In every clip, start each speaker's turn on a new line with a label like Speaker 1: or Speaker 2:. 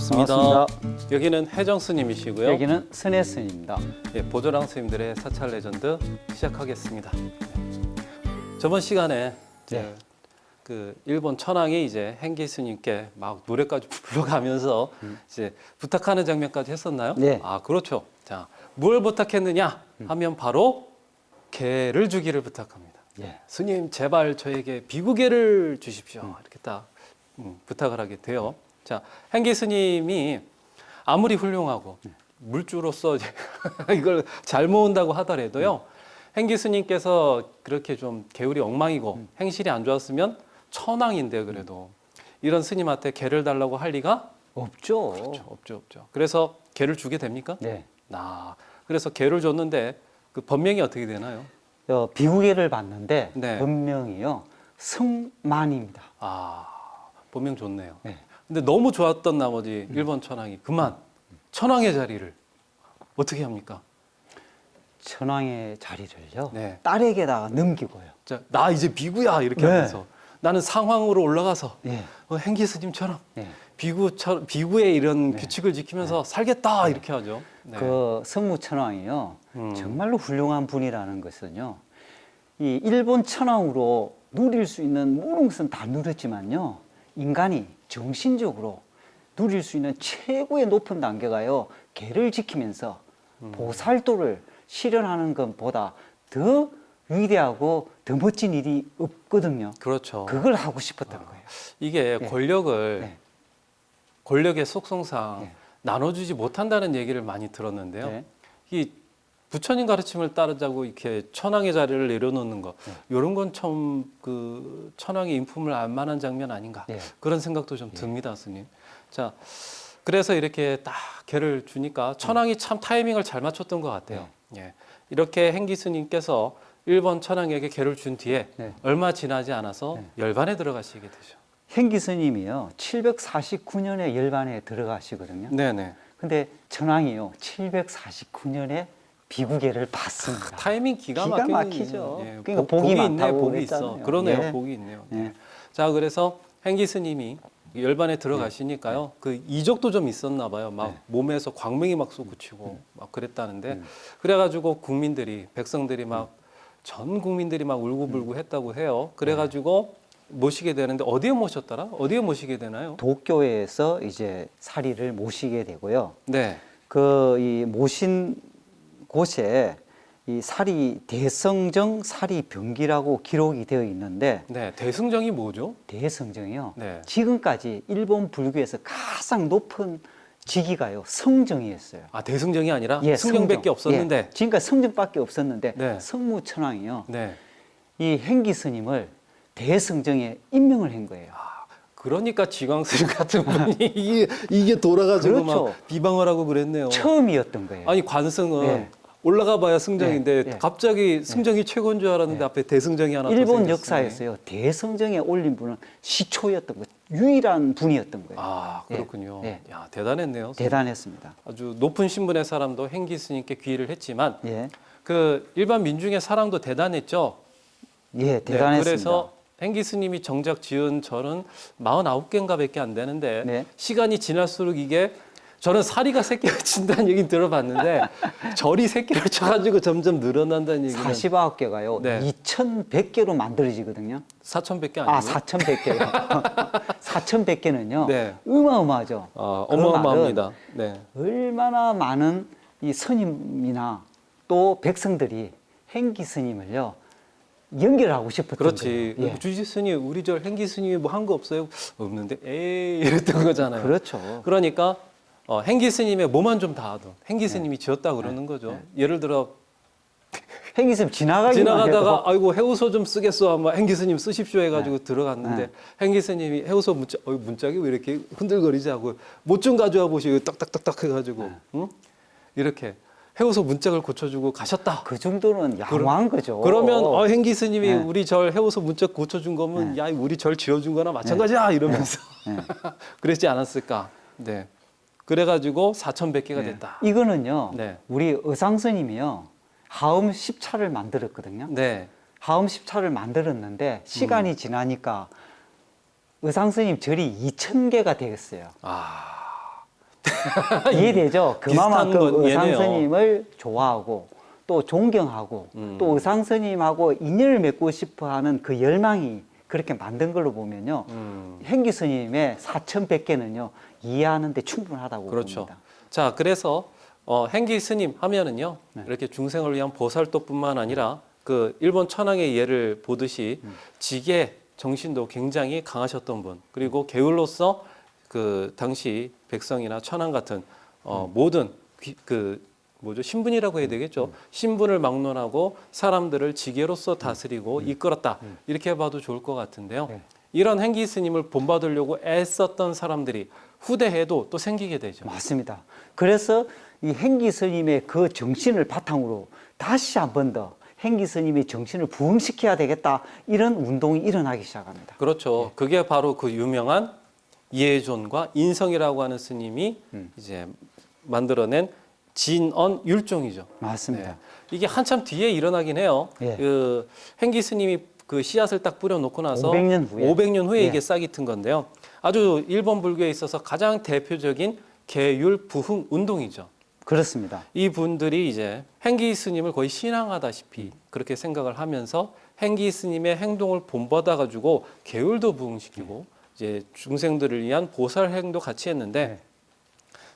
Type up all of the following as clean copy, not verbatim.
Speaker 1: 반갑습니다.
Speaker 2: 반갑습니다.
Speaker 1: 여기는 혜정 스님이시고요.
Speaker 2: 여기는 선혜 스님입니다.
Speaker 1: 예, 보조랑 스님들의 사찰 레전드 시작하겠습니다. 저번 시간에
Speaker 2: 네.
Speaker 1: 그 일본 천황이 이제 행기 스님께 막 노래까지 불러가면서 이제 부탁하는 장면까지 했었나요?
Speaker 2: 네.
Speaker 1: 아, 그렇죠. 자, 뭘 부탁했느냐 하면 바로 개를 주기를 부탁합니다.
Speaker 2: 예.
Speaker 1: 스님 제발 저에게 비구개를 주십시오. 이렇게 딱 부탁을 하게 돼요. 자, 행기 스님이 아무리 훌륭하고 물주로서 이걸 잘 모은다고 하더라도요. 행기 스님께서 그렇게 좀 계율이 엉망이고 행실이 안 좋았으면 천황인데 그래도 이런 스님한테 개를 달라고 할 리가
Speaker 2: 없죠.
Speaker 1: 그렇죠. 없죠. 그래서 개를 주게 됩니까?
Speaker 2: 네.
Speaker 1: 그래서 개를 줬는데 그 법명이 어떻게 되나요?
Speaker 2: 비구개를 봤는데
Speaker 1: 네.
Speaker 2: 본명이요. 승만입니다.
Speaker 1: 법명 좋네요.
Speaker 2: 네.
Speaker 1: 근데 너무 좋았던 나머지 일본 천황이 그만 천황의 자리를 어떻게 합니까?
Speaker 2: 천황의 자리를요.
Speaker 1: 네.
Speaker 2: 딸에게다가 넘기고요.
Speaker 1: 자, 나 이제 비구야 이렇게
Speaker 2: 네.
Speaker 1: 하면서 나는 상황으로 올라가서
Speaker 2: 네.
Speaker 1: 행기 스님처럼
Speaker 2: 네.
Speaker 1: 비구의 이런 규칙을 지키면서 살겠다 이렇게 하죠. 네.
Speaker 2: 그 성무 천황이요.
Speaker 1: 음.
Speaker 2: 정말로 훌륭한 분이라는 것은요. 이 일본 천황으로 누릴 수 있는 모든 것은 다 누렸지만요. 인간이 정신적으로 누릴 수 있는 최고의 높은 단계가요. 개를 지키면서 보살도를 실현하는 것보다 더 위대하고 더 멋진 일이 없거든요.
Speaker 1: 그렇죠.
Speaker 2: 그걸 하고 싶었던 거예요.
Speaker 1: 이게
Speaker 2: 네.
Speaker 1: 권력을
Speaker 2: 네.
Speaker 1: 권력의 속성상
Speaker 2: 네.
Speaker 1: 나눠주지 못한다는 얘기를 많이 들었는데요.
Speaker 2: 네.
Speaker 1: 이 부처님 가르침을 따르자고 이렇게 천황의 자리를 내려놓는 거 이런 건 좀 그 천황의 인품을 알 만한 장면 아닌가
Speaker 2: 네.
Speaker 1: 그런 생각도 좀 듭니다, 스님. 자, 그래서 이렇게 딱 개를 주니까 천황이 참 타이밍을 잘 맞췄던 것 같아요. 예. 이렇게 행기 스님께서 일본 천황에게 개를 준 뒤에
Speaker 2: 네.
Speaker 1: 얼마 지나지 않아서 열반에 들어가시게 되죠.
Speaker 2: 행기 스님이요. 749년에 열반에 들어가시거든요.
Speaker 1: 네네.
Speaker 2: 근데 천황이요. 749년에 비구개를 받습니다.
Speaker 1: 타이밍 기가
Speaker 2: 기가
Speaker 1: 막히는,
Speaker 2: 막히죠.
Speaker 1: 예,
Speaker 2: 그러니까
Speaker 1: 복이
Speaker 2: 복이
Speaker 1: 있네,
Speaker 2: 많다고
Speaker 1: 복이 있어.
Speaker 2: 했잖아요.
Speaker 1: 그러네요,
Speaker 2: 예.
Speaker 1: 복이 있네요.
Speaker 2: 예.
Speaker 1: 자, 그래서 행기 스님이 열반에 들어가시니까요. 그 이적도 좀 있었나 봐요. 막 몸에서 광명이 막 솟구치고 막 그랬다는데 그래가지고 국민들이 백성들이 막 전 국민들이 막 울고불고 했다고 해요. 그래가지고 모시게 되는데 어디에 모셨더라? 어디에 모시게 되나요?
Speaker 2: 도쿄에서 이제 사리를 모시게 되고요.
Speaker 1: 네.
Speaker 2: 그 이 모신 곳에 이 사리 대성정 사리 병기라고 기록이 되어 있는데
Speaker 1: 네. 대승정이 뭐죠?
Speaker 2: 대성정이요.
Speaker 1: 네.
Speaker 2: 지금까지 일본 불교에서 가장 높은 직위가요 성정이었어요.
Speaker 1: 대승정이 아니라
Speaker 2: 예,
Speaker 1: 승정밖에
Speaker 2: 성정.
Speaker 1: 없었는데.
Speaker 2: 예, 지금까지 성정밖에 없었는데
Speaker 1: 네.
Speaker 2: 성무천왕이요.
Speaker 1: 네.
Speaker 2: 이 행기 스님을 대성정에 임명을 한 거예요.
Speaker 1: 그러니까 지광스님 같은 분이 이게 돌아가지고
Speaker 2: 그렇죠.
Speaker 1: 막 비방을 하고 그랬네요.
Speaker 2: 처음이었던 거예요.
Speaker 1: 아니 관승은
Speaker 2: 네.
Speaker 1: 올라가 봐야 승정인데
Speaker 2: 네, 네.
Speaker 1: 갑자기 승정이 최고인 줄 알았는데 앞에 대승정이 하나 더
Speaker 2: 일본
Speaker 1: 생겼으니.
Speaker 2: 역사에서요 대성정에 올린 분은 시초였던 거예요. 유일한 분이었던 거예요.
Speaker 1: 그렇군요.
Speaker 2: 예.
Speaker 1: 야, 대단했네요.
Speaker 2: 대단했습니다.
Speaker 1: 아주 높은 신분의 사람도 행기 스님께 귀의를 했지만
Speaker 2: 예,
Speaker 1: 그 일반 민중의 사랑도 대단했죠.
Speaker 2: 예, 대단했습니다.
Speaker 1: 네, 그래서 행기 스님이 정작 지은 절은 49개인가 밖에 안 되는데
Speaker 2: 네.
Speaker 1: 시간이 지날수록 이게 저는 사리가 새끼를 친다는 얘기는 들어봤는데 절이 새끼를 쳐가지고 점점 늘어난다는 얘기는
Speaker 2: 49개가요.
Speaker 1: 네.
Speaker 2: 2100개로 만들어지거든요.
Speaker 1: 4,100개 아니에요?
Speaker 2: 4100개요. 4100개는요.
Speaker 1: 네.
Speaker 2: 어마어마하죠. 그
Speaker 1: 어마어마합니다. 네.
Speaker 2: 얼마나 많은 이 스님이나 또 백성들이 행기 스님을요. 연결하고 싶었던
Speaker 1: 그렇지.
Speaker 2: 거예요. 예.
Speaker 1: 주지 스님, 우리 절 행기 스님이 뭐 한 거 없어요? 없는데, 에이, 이랬던 거잖아요.
Speaker 2: 그렇죠.
Speaker 1: 그러니까 행기 스님의 뭐만 좀 닿아도 행기 스님이 지었다 그러는 거죠. 예를 들어
Speaker 2: 행기 스님 지나가다가
Speaker 1: 지나가다가 아이고 해우소 좀 쓰겠어, 아마 행기 스님 쓰십시오 해가지고 들어갔는데 행기 스님이 해우소 문짝이 왜 이렇게 흔들거리지 하고 못 좀 가져와 보시고 딱딱딱딱 해가지고 응? 이렇게 해우소 문짝을 고쳐주고 가셨다.
Speaker 2: 그 정도는 양호한 거죠.
Speaker 1: 그러면 행기 스님이
Speaker 2: 네.
Speaker 1: 우리 절 해우소 문짝 고쳐준 거면
Speaker 2: 네.
Speaker 1: 야 우리 절 지어준 거나 마찬가지야 이러면서
Speaker 2: 네.
Speaker 1: 그랬지 않았을까. 네. 그래가지고 4,100개가
Speaker 2: 네.
Speaker 1: 됐다.
Speaker 2: 이거는요.
Speaker 1: 네.
Speaker 2: 우리 의상스님이요. 하음 10차를 만들었거든요.
Speaker 1: 네.
Speaker 2: 하음 10차를 만들었는데 시간이 지나니까 의상스님 절이 2000개가 되었어요. 이해되죠?
Speaker 1: 비슷한
Speaker 2: 그만큼
Speaker 1: 건
Speaker 2: 의상
Speaker 1: 얘네요.
Speaker 2: 스님을 좋아하고 또 존경하고 또 의상 스님하고 인연을 맺고 싶어하는 그 열망이 그렇게 만든 걸로 보면요. 행기 스님의 4,100개는요. 이해하는 데 충분하다고
Speaker 1: 그렇죠.
Speaker 2: 봅니다.
Speaker 1: 자, 그래서 행기 스님 하면은요.
Speaker 2: 네.
Speaker 1: 이렇게 중생을 위한 보살도뿐만 아니라 그 일본 천황의 예를 보듯이 지계 정신도 굉장히 강하셨던 분. 그리고 게을로서 그 당시 백성이나 천황 같은 모든 신분이라고 해야 되겠죠. 신분을 막론하고 사람들을 지게로서 다스리고 이끌었다. 이렇게 봐도 좋을 것 같은데요.
Speaker 2: 네.
Speaker 1: 이런 행기 스님을 본받으려고 애썼던 사람들이 후대에도 또 생기게 되죠.
Speaker 2: 맞습니다. 그래서 이 행기 스님의 그 정신을 바탕으로 다시 한 번 더 행기 스님의 정신을 부흥시켜야 되겠다. 이런 운동이 일어나기 시작합니다.
Speaker 1: 그렇죠. 그게 바로 그 유명한 이해존과 인성이라고 하는 스님이 이제 만들어낸 진언 율종이죠.
Speaker 2: 맞습니다.
Speaker 1: 네. 이게 한참 뒤에 일어나긴 해요.
Speaker 2: 예.
Speaker 1: 그 행기 스님이 그 씨앗을 딱 뿌려놓고 나서
Speaker 2: 500년 후에.
Speaker 1: 500년 후에
Speaker 2: 예.
Speaker 1: 이게 싹이 튼 건데요. 아주 일본 불교에 있어서 가장 대표적인 계율 부흥 운동이죠.
Speaker 2: 그렇습니다.
Speaker 1: 이 분들이 이제 행기 스님을 거의 신앙하다시피 그렇게 생각을 하면서 행기 스님의 행동을 본받아 가지고 계율도 부흥시키고 이제 중생들을 위한 보살 행도 같이 했는데
Speaker 2: 네.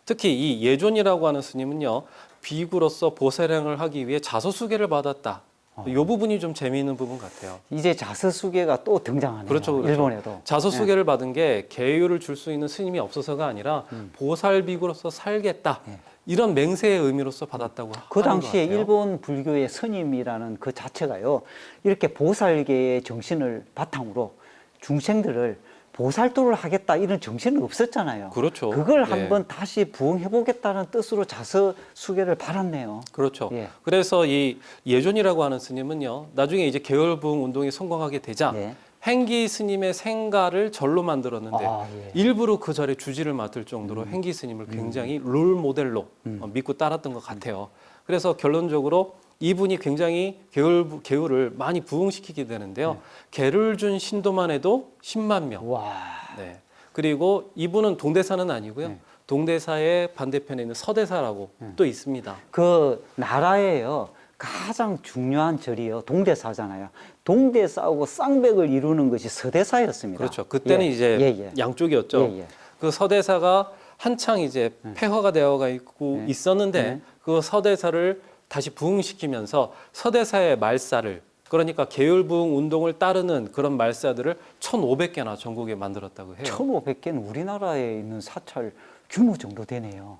Speaker 1: 특히 이 예존이라고 하는 스님은요 비구로서 보살행을 하기 위해 자서수계를 받았다. 이 부분이 좀 재미있는 부분 같아요.
Speaker 2: 이제 자서수계가 또 등장하네요.
Speaker 1: 그렇죠, 그렇죠.
Speaker 2: 일본에도.
Speaker 1: 자서수계를 받은 게 계율을 줄 수 있는 스님이 없어서가 아니라 보살비구로서 살겠다.
Speaker 2: 네.
Speaker 1: 이런 맹세의 의미로서 받았다고
Speaker 2: 그
Speaker 1: 하는 것
Speaker 2: 당시에
Speaker 1: 같아요.
Speaker 2: 일본 불교의 스님이라는 그 자체가요. 이렇게 보살계의 정신을 바탕으로 중생들을 보살도를 하겠다 이런 정신은 없었잖아요.
Speaker 1: 그렇죠.
Speaker 2: 그걸
Speaker 1: 예.
Speaker 2: 한번 다시 부흥해 보겠다는 뜻으로 자서수계를 받았네요.
Speaker 1: 그렇죠.
Speaker 2: 예.
Speaker 1: 그래서 이 예존이라고 하는 스님은요, 나중에 이제 계열부흥 운동이 성공하게 되자
Speaker 2: 예.
Speaker 1: 행기 스님의 생가를 절로 만들었는데
Speaker 2: 예.
Speaker 1: 일부러 그 절에 주지를 맡을 정도로 행기 스님을 굉장히 롤 모델로 믿고 따랐던 것 같아요. 그래서 결론적으로 이분이 굉장히 계율을 많이 부흥시키게 되는데요. 계를 준 신도만 해도 10만 명.
Speaker 2: 와.
Speaker 1: 네. 그리고 이분은 동대사는 아니고요.
Speaker 2: 네.
Speaker 1: 동대사의 반대편에 있는 서대사라고 또 있습니다.
Speaker 2: 그 나라에요. 가장 중요한 절이요. 동대사잖아요. 동대사하고 쌍벽을 이루는 것이 서대사였습니다.
Speaker 1: 그렇죠. 그때는
Speaker 2: 예.
Speaker 1: 이제
Speaker 2: 예, 예.
Speaker 1: 양쪽이었죠.
Speaker 2: 예, 예.
Speaker 1: 그 서대사가 한창 이제 폐허가 되어가 있고
Speaker 2: 네.
Speaker 1: 있었는데
Speaker 2: 네.
Speaker 1: 그 서대사를 다시 부흥시키면서 서대사의 말사를 그러니까 계율부흥 운동을 따르는 그런 말사들을 1,500개나 전국에 만들었다고 해요.
Speaker 2: 1,500개는 우리나라에 있는 사찰 규모 정도 되네요.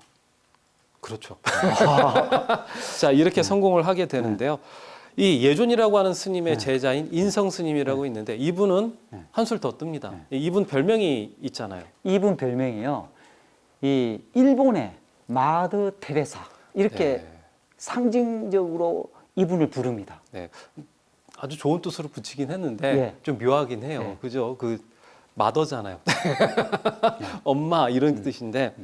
Speaker 1: 그렇죠. 자, 이렇게 성공을 하게 되는데요. 이 예존이라고 하는 스님의 제자인 인성 스님이라고 있는데 이분은 한술 더 뜹니다. 이분 별명이 있잖아요.
Speaker 2: 이분 별명이요. 이 일본의 마더 테레사 이렇게
Speaker 1: 네.
Speaker 2: 상징적으로 이분을 부릅니다.
Speaker 1: 네. 아주 좋은 뜻으로 붙이긴 했는데
Speaker 2: 예.
Speaker 1: 좀 묘하긴 해요.
Speaker 2: 예.
Speaker 1: 그죠? 그 마더잖아요. 엄마 이런 뜻인데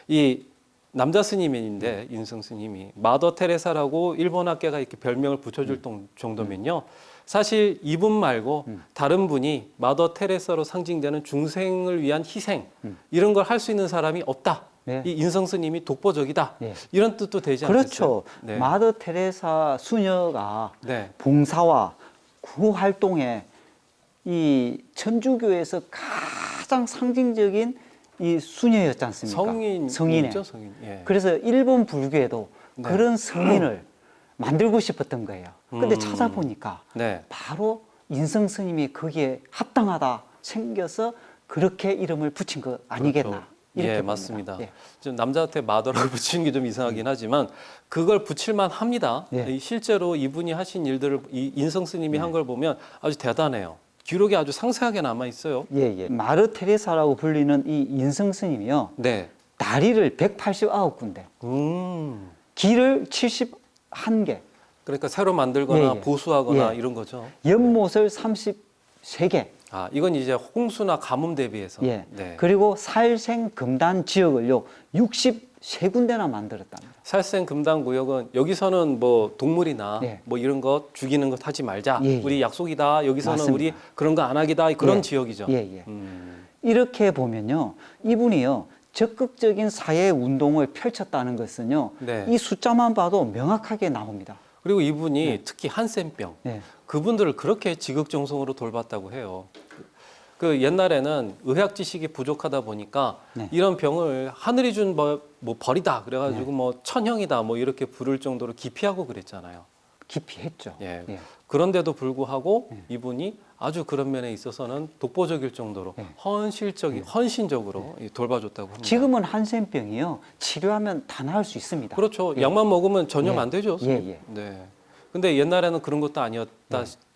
Speaker 1: 이 남자 스님인데 인성 스님이 마더 테레사라고 일본 학계가 이렇게 별명을 붙여줄 정도면요. 사실 이분 말고 다른 분이 마더 테레사로 상징되는 중생을 위한 희생 이런 걸 할 수 있는 사람이 없다.
Speaker 2: 네.
Speaker 1: 이 인성 스님이 독보적이다.
Speaker 2: 네.
Speaker 1: 이런 뜻도 되지
Speaker 2: 그렇죠.
Speaker 1: 않겠어요? 네.
Speaker 2: 마더 테레사 수녀가
Speaker 1: 네.
Speaker 2: 봉사와 구호 활동에 이 천주교에서 가장 상징적인 이 수녀였지 않습니까? 성인의.
Speaker 1: 성인. 예.
Speaker 2: 그래서 일본 불교에도
Speaker 1: 네.
Speaker 2: 그런 성인을 만들고 싶었던 거예요. 근데 찾아보니까
Speaker 1: 네.
Speaker 2: 바로 인성 스님이 거기에 합당하다 생겨서 그렇게 이름을 붙인 거 아니겠나.
Speaker 1: 그렇죠.
Speaker 2: 이렇게
Speaker 1: 예,
Speaker 2: 봅니다.
Speaker 1: 맞습니다.
Speaker 2: 예.
Speaker 1: 좀 남자한테 마더라고 붙이는 게 좀 이상하긴 하지만 그걸 붙일만 합니다.
Speaker 2: 예.
Speaker 1: 이 실제로 이분이 하신 일들을 이 인성 스님이 한 걸 보면 아주 대단해요. 기록이 아주 상세하게 남아 있어요.
Speaker 2: 예, 예. 마르 테레사라고 불리는 이 인성 스님이요.
Speaker 1: 네.
Speaker 2: 다리를 189군데, 길을 71개,
Speaker 1: 그러니까 새로 만들거나
Speaker 2: 예, 예.
Speaker 1: 보수하거나
Speaker 2: 예.
Speaker 1: 이런 거죠.
Speaker 2: 연못을 33개,
Speaker 1: 아, 이건 이제 홍수나 가뭄 대비해서.
Speaker 2: 예.
Speaker 1: 네.
Speaker 2: 그리고 살생 금단 지역을요 63군데나 만들었답니다.
Speaker 1: 살생 금당 구역은 여기서는 뭐 동물이나
Speaker 2: 예.
Speaker 1: 뭐 이런 것 죽이는 것 하지 말자.
Speaker 2: 예, 예.
Speaker 1: 우리 약속이다. 여기서는
Speaker 2: 맞습니다.
Speaker 1: 우리 그런 거 안 하기다. 그런
Speaker 2: 예.
Speaker 1: 지역이죠.
Speaker 2: 예, 예. 이렇게 보면요, 이분이요 적극적인 사회 운동을 펼쳤다는 것은요.
Speaker 1: 네.
Speaker 2: 이 숫자만 봐도 명확하게 나옵니다.
Speaker 1: 그리고 이분이 특히 한센병
Speaker 2: 네.
Speaker 1: 그분들을 그렇게 지극정성으로 돌봤다고 해요. 그 옛날에는 의학 지식이 부족하다 보니까
Speaker 2: 네.
Speaker 1: 이런 병을 하늘이 준 뭐 벌이다 그래가지고 뭐 천형이다 뭐 이렇게 부를 정도로 기피하고 그랬잖아요.
Speaker 2: 기피했죠.
Speaker 1: 예.
Speaker 2: 예.
Speaker 1: 그런데도 불구하고 이분이 아주 그런 면에 있어서는 독보적일 정도로 헌신적으로 돌봐줬다고 합니다.
Speaker 2: 지금은 한센병이요. 치료하면 다 나을 수 있습니다.
Speaker 1: 그렇죠.
Speaker 2: 예.
Speaker 1: 약만 먹으면 전염
Speaker 2: 예.
Speaker 1: 안 되죠.
Speaker 2: 예, 예.
Speaker 1: 네. 근데 옛날에는 그런 것도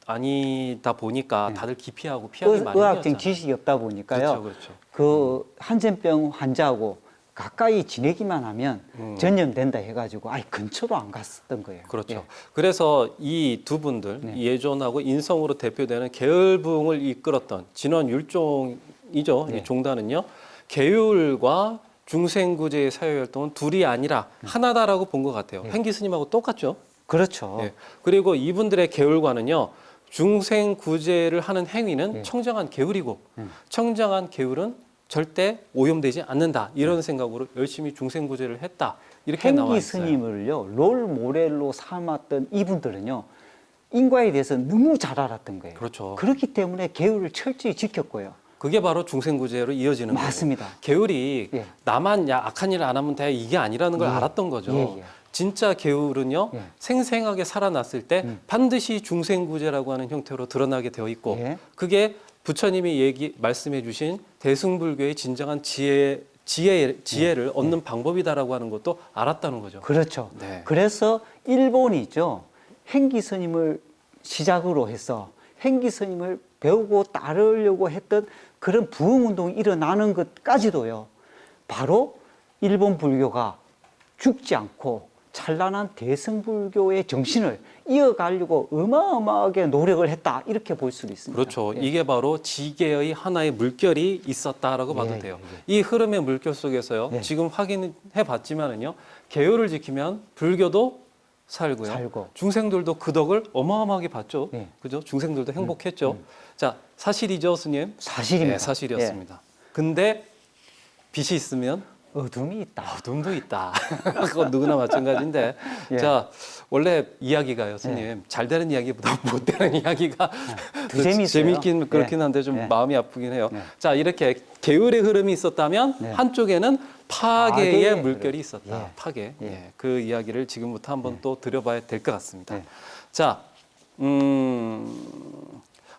Speaker 1: 아니다 보니까 다들 기피하고 피하기
Speaker 2: 의학적
Speaker 1: 마련이었잖아요.
Speaker 2: 지식이 없다 보니까요.
Speaker 1: 그렇죠, 그렇죠.
Speaker 2: 그 한센병 환자하고 가까이 지내기만 하면 전염된다 해가지고 아예 근처로 안 갔었던 거예요.
Speaker 1: 그렇죠.
Speaker 2: 예.
Speaker 1: 그래서 이 두 분들
Speaker 2: 네.
Speaker 1: 예존하고 인성으로 대표되는 계열부흥을 이끌었던 진원 율종이죠.
Speaker 2: 네.
Speaker 1: 이 종단은요. 계율과 중생구제의 사회활동은 둘이 아니라 하나다라고 본 것 같아요.
Speaker 2: 네.
Speaker 1: 행기 스님하고 똑같죠.
Speaker 2: 그렇죠.
Speaker 1: 예. 그리고 이분들의 계율과는요. 중생구제를 하는 행위는
Speaker 2: 네.
Speaker 1: 청정한 계율이고 청정한 계율은 절대 오염되지 않는다. 이런 생각으로 열심히 중생구제를 했다. 이렇게 나와
Speaker 2: 행기
Speaker 1: 있어요.
Speaker 2: 스님을요 롤 모델로 삼았던 이분들은요 인과에 대해서 너무 잘 알았던 거예요.
Speaker 1: 그렇죠.
Speaker 2: 그렇기 때문에 계율을 철저히 지켰고요.
Speaker 1: 그게 바로 중생구제로 이어지는 거예요.
Speaker 2: 맞습니다.
Speaker 1: 계율이
Speaker 2: 예.
Speaker 1: 나만 악한 일을 안 하면 돼 이게 아니라는 걸
Speaker 2: 예.
Speaker 1: 알았던 거죠.
Speaker 2: 예, 예.
Speaker 1: 진짜 계율은요
Speaker 2: 예.
Speaker 1: 생생하게 살아났을 때 반드시 중생구제라고 하는 형태로 드러나게 되어 있고
Speaker 2: 예.
Speaker 1: 그게 부처님이 말씀해 주신 대승불교의 진정한 지혜를 얻는 방법이다라고 하는 것도 알았다는 거죠.
Speaker 2: 그렇죠.
Speaker 1: 네.
Speaker 2: 그래서 일본이죠. 행기 스님을 시작으로 해서 행기 스님을 배우고 따르려고 했던 그런 부흥운동이 일어나는 것까지도요. 바로 일본 불교가 죽지 않고 찬란한 대승불교의 정신을 이어가려고 어마어마하게 노력을 했다. 이렇게 볼 수도 있습니다.
Speaker 1: 그렇죠.
Speaker 2: 예.
Speaker 1: 이게 바로 지계의 하나의 물결이 있었다라고 봐도
Speaker 2: 예,
Speaker 1: 돼요.
Speaker 2: 예,
Speaker 1: 이 흐름의 물결 속에서요.
Speaker 2: 예.
Speaker 1: 지금 확인해 봤지만은요. 계율을 지키면 불교도 살고요.
Speaker 2: 살고.
Speaker 1: 중생들도 그 덕을 어마어마하게 봤죠.
Speaker 2: 예.
Speaker 1: 그죠? 중생들도 행복했죠. 자, 사실이죠, 스님?
Speaker 2: 사실입니다.
Speaker 1: 네, 사실이었습니다. 근데 빛이 있으면
Speaker 2: 어둠이 있다.
Speaker 1: 어둠도 있다. 그건 누구나 마찬가지인데.
Speaker 2: 예.
Speaker 1: 자, 원래 이야기가요, 스님. 잘 되는 이야기보다 못 되는 이야기가
Speaker 2: 더 재미있어요.
Speaker 1: 재밌긴 그렇긴
Speaker 2: 예.
Speaker 1: 한데 좀
Speaker 2: 예.
Speaker 1: 마음이 아프긴 해요.
Speaker 2: 예.
Speaker 1: 자, 이렇게 계율의 흐름이 있었다면
Speaker 2: 네.
Speaker 1: 한쪽에는 파괴의
Speaker 2: 파괴의
Speaker 1: 물결이
Speaker 2: 흐름.
Speaker 1: 있었다.
Speaker 2: 예.
Speaker 1: 파괴.
Speaker 2: 예.
Speaker 1: 예. 그 이야기를 지금부터 한번 또 드려봐야 될 것 같습니다.
Speaker 2: 예.
Speaker 1: 자,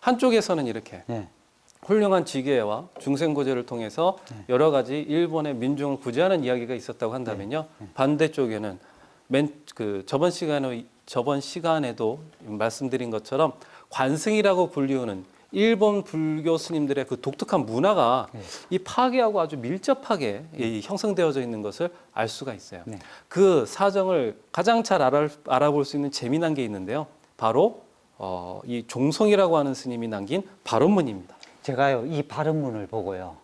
Speaker 1: 한쪽에서는 이렇게
Speaker 2: 예.
Speaker 1: 훌륭한 지계와 중생구제를 통해서
Speaker 2: 네.
Speaker 1: 여러 가지 일본의 민중을 구제하는 이야기가 있었다고 한다면요.
Speaker 2: 네.
Speaker 1: 반대쪽에는 저번 시간에도 말씀드린 것처럼 관승이라고 불리우는 일본 불교 스님들의 그 독특한 문화가
Speaker 2: 네.
Speaker 1: 이 파괴하고 아주 밀접하게 이 형성되어져 있는 것을 알 수가 있어요.
Speaker 2: 네.
Speaker 1: 그 사정을 가장 잘 알아볼 수 있는 재미난 게 있는데요. 바로 이 종성이라고 하는 스님이 남긴 발언문입니다.
Speaker 2: 제가요 이 발언문을 보고요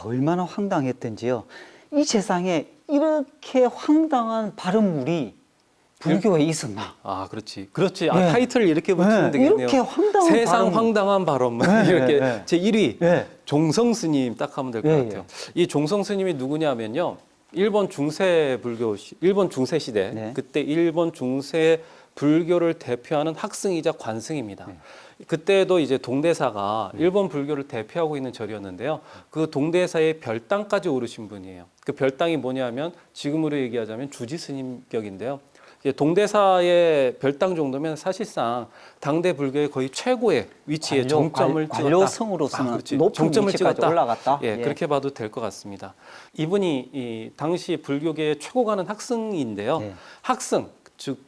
Speaker 2: 얼마나 황당했던지요. 이 세상에 이렇게 황당한 발언물이 불교에 있었나?
Speaker 1: 아, 그렇지. 그렇지.
Speaker 2: 네.
Speaker 1: 타이틀을 이렇게 붙이면
Speaker 2: 네,
Speaker 1: 되겠네요.
Speaker 2: 이렇게 황당한
Speaker 1: 세상
Speaker 2: 발언.
Speaker 1: 황당한 발언문.
Speaker 2: 네,
Speaker 1: 이렇게
Speaker 2: 네.
Speaker 1: 제 1위
Speaker 2: 네.
Speaker 1: 종성 스님 딱 하면 될 것
Speaker 2: 예,
Speaker 1: 같아요. 이 종성 스님이 누구냐면요. 일본 중세 시대
Speaker 2: 네.
Speaker 1: 그때 일본 중세 불교를 대표하는 학승이자 관승입니다.
Speaker 2: 네.
Speaker 1: 그때도 이제 동대사가 일본 불교를 대표하고 있는 절이었는데요. 그 동대사의 별당까지 오르신 분이에요. 그 별당이 뭐냐면 지금으로 얘기하자면 주지 스님격인데요. 이제 동대사의 별당 정도면 사실상 당대 불교의 거의 최고의 위치에 정점을 찍었다.
Speaker 2: 관료성으로서는
Speaker 1: 그렇지.
Speaker 2: 높은
Speaker 1: 정점을
Speaker 2: 위치까지
Speaker 1: 찍었다.
Speaker 2: 올라갔다.
Speaker 1: 예, 그렇게 봐도 될 것 같습니다. 이분이 이 당시 불교계의 최고 가는 학승인데요.
Speaker 2: 네.
Speaker 1: 학승 즉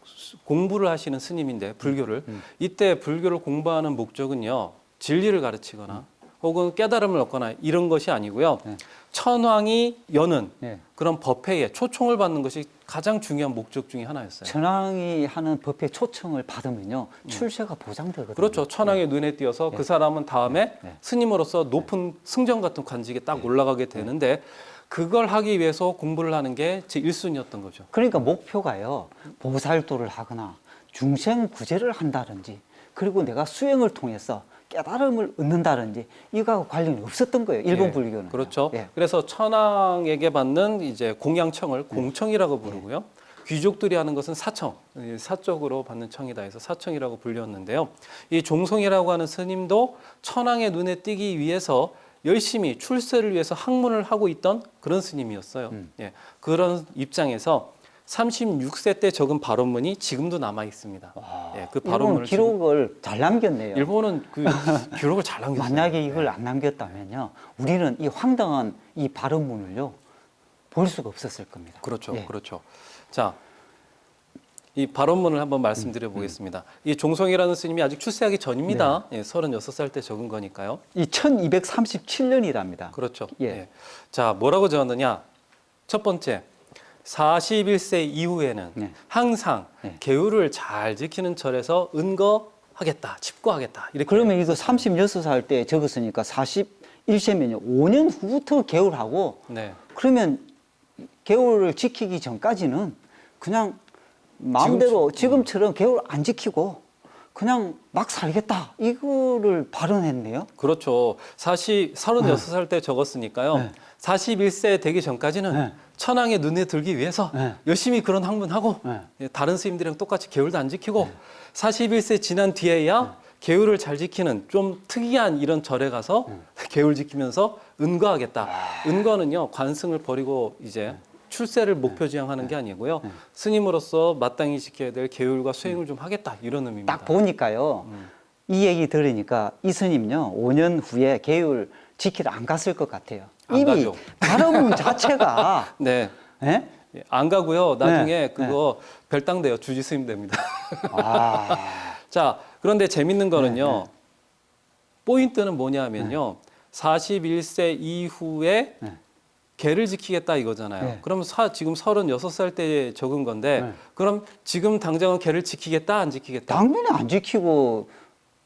Speaker 1: 공부를 하시는 스님인데 불교를 이때 불교를 공부하는 목적은요 진리를 가르치거나 혹은 깨달음을 얻거나 이런 것이 아니고요.
Speaker 2: 네.
Speaker 1: 천황이 여는
Speaker 2: 네.
Speaker 1: 그런 법회에 초청을 받는 것이 가장 중요한 목적 중에 하나였어요.
Speaker 2: 천황이 하는 법회 초청을 받으면요 출세가 보장되거든요.
Speaker 1: 그렇죠. 천황의 눈에 띄어서 그 사람은 다음에
Speaker 2: 네.
Speaker 1: 스님으로서 높은 승정 같은 관직에 딱 올라가게 되는데 그걸 하기 위해서 공부를 하는 게 제 1순위였던 거죠.
Speaker 2: 그러니까 목표가요 보살도를 하거나 중생 구제를 한다든지 그리고 내가 수행을 통해서 깨달음을 얻는다든지 이거하고 관련이 없었던 거예요. 일본
Speaker 1: 예,
Speaker 2: 불교는.
Speaker 1: 그렇죠.
Speaker 2: 예.
Speaker 1: 그래서 천황에게 받는 이제 공양청을 공청이라고 부르고요. 귀족들이 하는 것은 사청, 사적으로 받는 청이다 해서 사청이라고 불렸는데요. 이 종송이라고 하는 스님도 천황의 눈에 띄기 위해서 열심히 출세를 위해서 학문을 하고 있던 그런 스님이었어요. 예, 그런 입장에서 36세 때 적은 발언문이 지금도 남아 있습니다. 예, 그
Speaker 2: 일본
Speaker 1: 발언문을
Speaker 2: 기록을 잘 남겼네요.
Speaker 1: 일본은 그 기록을 잘 남겼어요.
Speaker 2: 만약에 이걸 안 남겼다면요, 우리는 이 황당한 이 발언문을요 볼 수가 없었을 겁니다.
Speaker 1: 그렇죠,
Speaker 2: 예.
Speaker 1: 그렇죠. 자, 이 발언문을 한번 말씀드려 보겠습니다. 이 종송이라는 스님이 아직 출세하기 전입니다. 예, 36살 때 적은 거니까요.
Speaker 2: 이 1237년이랍니다.
Speaker 1: 그렇죠.
Speaker 2: 예.
Speaker 1: 예. 자, 뭐라고 적었느냐? 첫 번째, 41세 이후에는
Speaker 2: 네.
Speaker 1: 항상
Speaker 2: 네.
Speaker 1: 계율을 잘 지키는 절에서 은거하겠다, 집거하겠다. 이렇게.
Speaker 2: 그러면 이거 36살 때 적었으니까 41세면요 5년 후부터 개울하고,
Speaker 1: 네.
Speaker 2: 그러면 개울을 지키기 전까지는 그냥 마음대로 지금처럼 개울 안 지키고 그냥 막 살겠다 이거를 발언했네요.
Speaker 1: 그렇죠. 36살 때 적었으니까요.
Speaker 2: 네.
Speaker 1: 41세 되기 전까지는
Speaker 2: 네.
Speaker 1: 천황의 눈에 들기 위해서
Speaker 2: 네.
Speaker 1: 열심히 그런 학문하고
Speaker 2: 네.
Speaker 1: 예, 다른 스님들이랑 똑같이 계율도 안 지키고 41세 지난 뒤에야 계율을 잘 지키는 좀 특이한 이런 절에 가서 계율 지키면서 은거하겠다. 은거는요, 관승을 버리고 이제 출세를 목표 지향하는 게 아니고요. 스님으로서 마땅히 지켜야 될 계율과 수행을 좀 하겠다. 이런 의미입니다.
Speaker 2: 딱 보니까요, 이 얘기 들으니까 이 스님요 5년 후에 계율 지키러 안 갔을 것 같아요.
Speaker 1: 안
Speaker 2: 이미
Speaker 1: 가죠.
Speaker 2: 발언문 자체가
Speaker 1: 네.
Speaker 2: 예?
Speaker 1: 예, 안 가고요. 나중에
Speaker 2: 네.
Speaker 1: 그거 별당돼요. 주지 스님 됩니다.
Speaker 2: 아,
Speaker 1: 자, 그런데 재밌는 거는요.
Speaker 2: 네, 네.
Speaker 1: 포인트는 뭐냐면요. 41세 이후에
Speaker 2: 네.
Speaker 1: 계를 지키겠다 이거잖아요.
Speaker 2: 네.
Speaker 1: 그럼 지금 36살 때 적은 건데
Speaker 2: 네.
Speaker 1: 그럼 지금 당장은 계를 지키겠다 안 지키겠다?
Speaker 2: 당연히 안 지키고